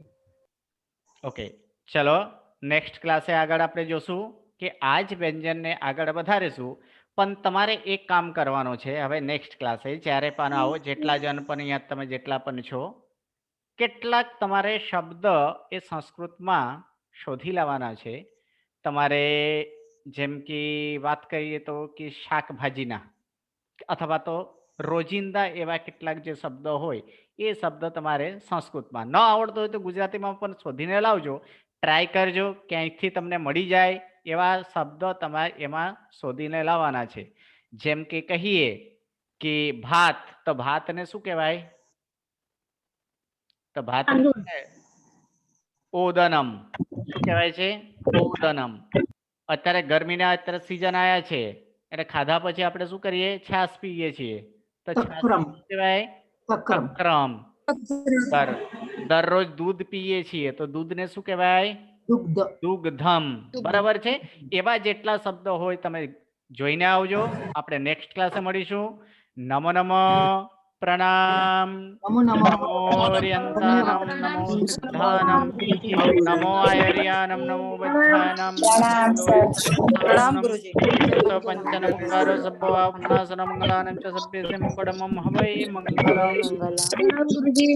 ઓકે, ચલો નેક્સ્ટ ક્લાસે આગળ આપણે જોશું કે આ જ વ્યંજનને આગળ વધારીશું। પણ તમારે એક કામ કરવાનું છે હવે નેક્સ્ટ ક્લાસે જ્યારે પણ આવો, જેટલા જણ પણ અહીંયા તમે જેટલા પણ છો, કેટલાક તમારે શબ્દ એ સંસ્કૃતમાં શોધી લાવવાના છે। તમારે જેમ કે વાત કરીએ તો કે શાકભાજીના અથવા તો રોજિંદા એવા કેટલાક જે શબ્દો હોય એ શબ્દ તમારે સંસ્કૃતમાં, ન આવડતો હોય તો ગુજરાતીમાં પણ શોધીને લાવજો। ટ્રાય કરજો ક્યાંયથી તમને મળી જાય એવા શબ્દ તમારે એમાં શોધીને લાવવાના છે। જેમ કે કહીએ કે ભાત, તો ભાતને શું કહેવાય? તો ભાત ઓદનમ। શું કહેવાય છે? ઓદનમ। અત્યારે ગરમીના અત્યારે સીઝન આવ્યા છે એટલે ખાધા પછી આપણે શું કરીએ? છાશ પીએ છીએ, તો છાશ શું કહેવાય? તક્રમ। દરરોજ દૂધ પીએ છીએ તો દૂધને શું કહેવાય? દુગ્ધમ। બરાબર છે। એવા જેટલા શબ્દો હોય તમે જોઈને આવજો। આપણે નેક્સ્ટ ક્લાસે મળીશું। નમો નમો, પ્રણામ। નમો ઓર્યંતાનમ, નમો સિદ્ધાનમ, નમો આયર્યાનમ, નમો વજ્જાનમ, प्रणाम गुरुजी। पंचनमंगारो सब्बवापनासनं मंगलानं च सभ्यस्य मंगलमं हवै मंगलम। गुरुजी।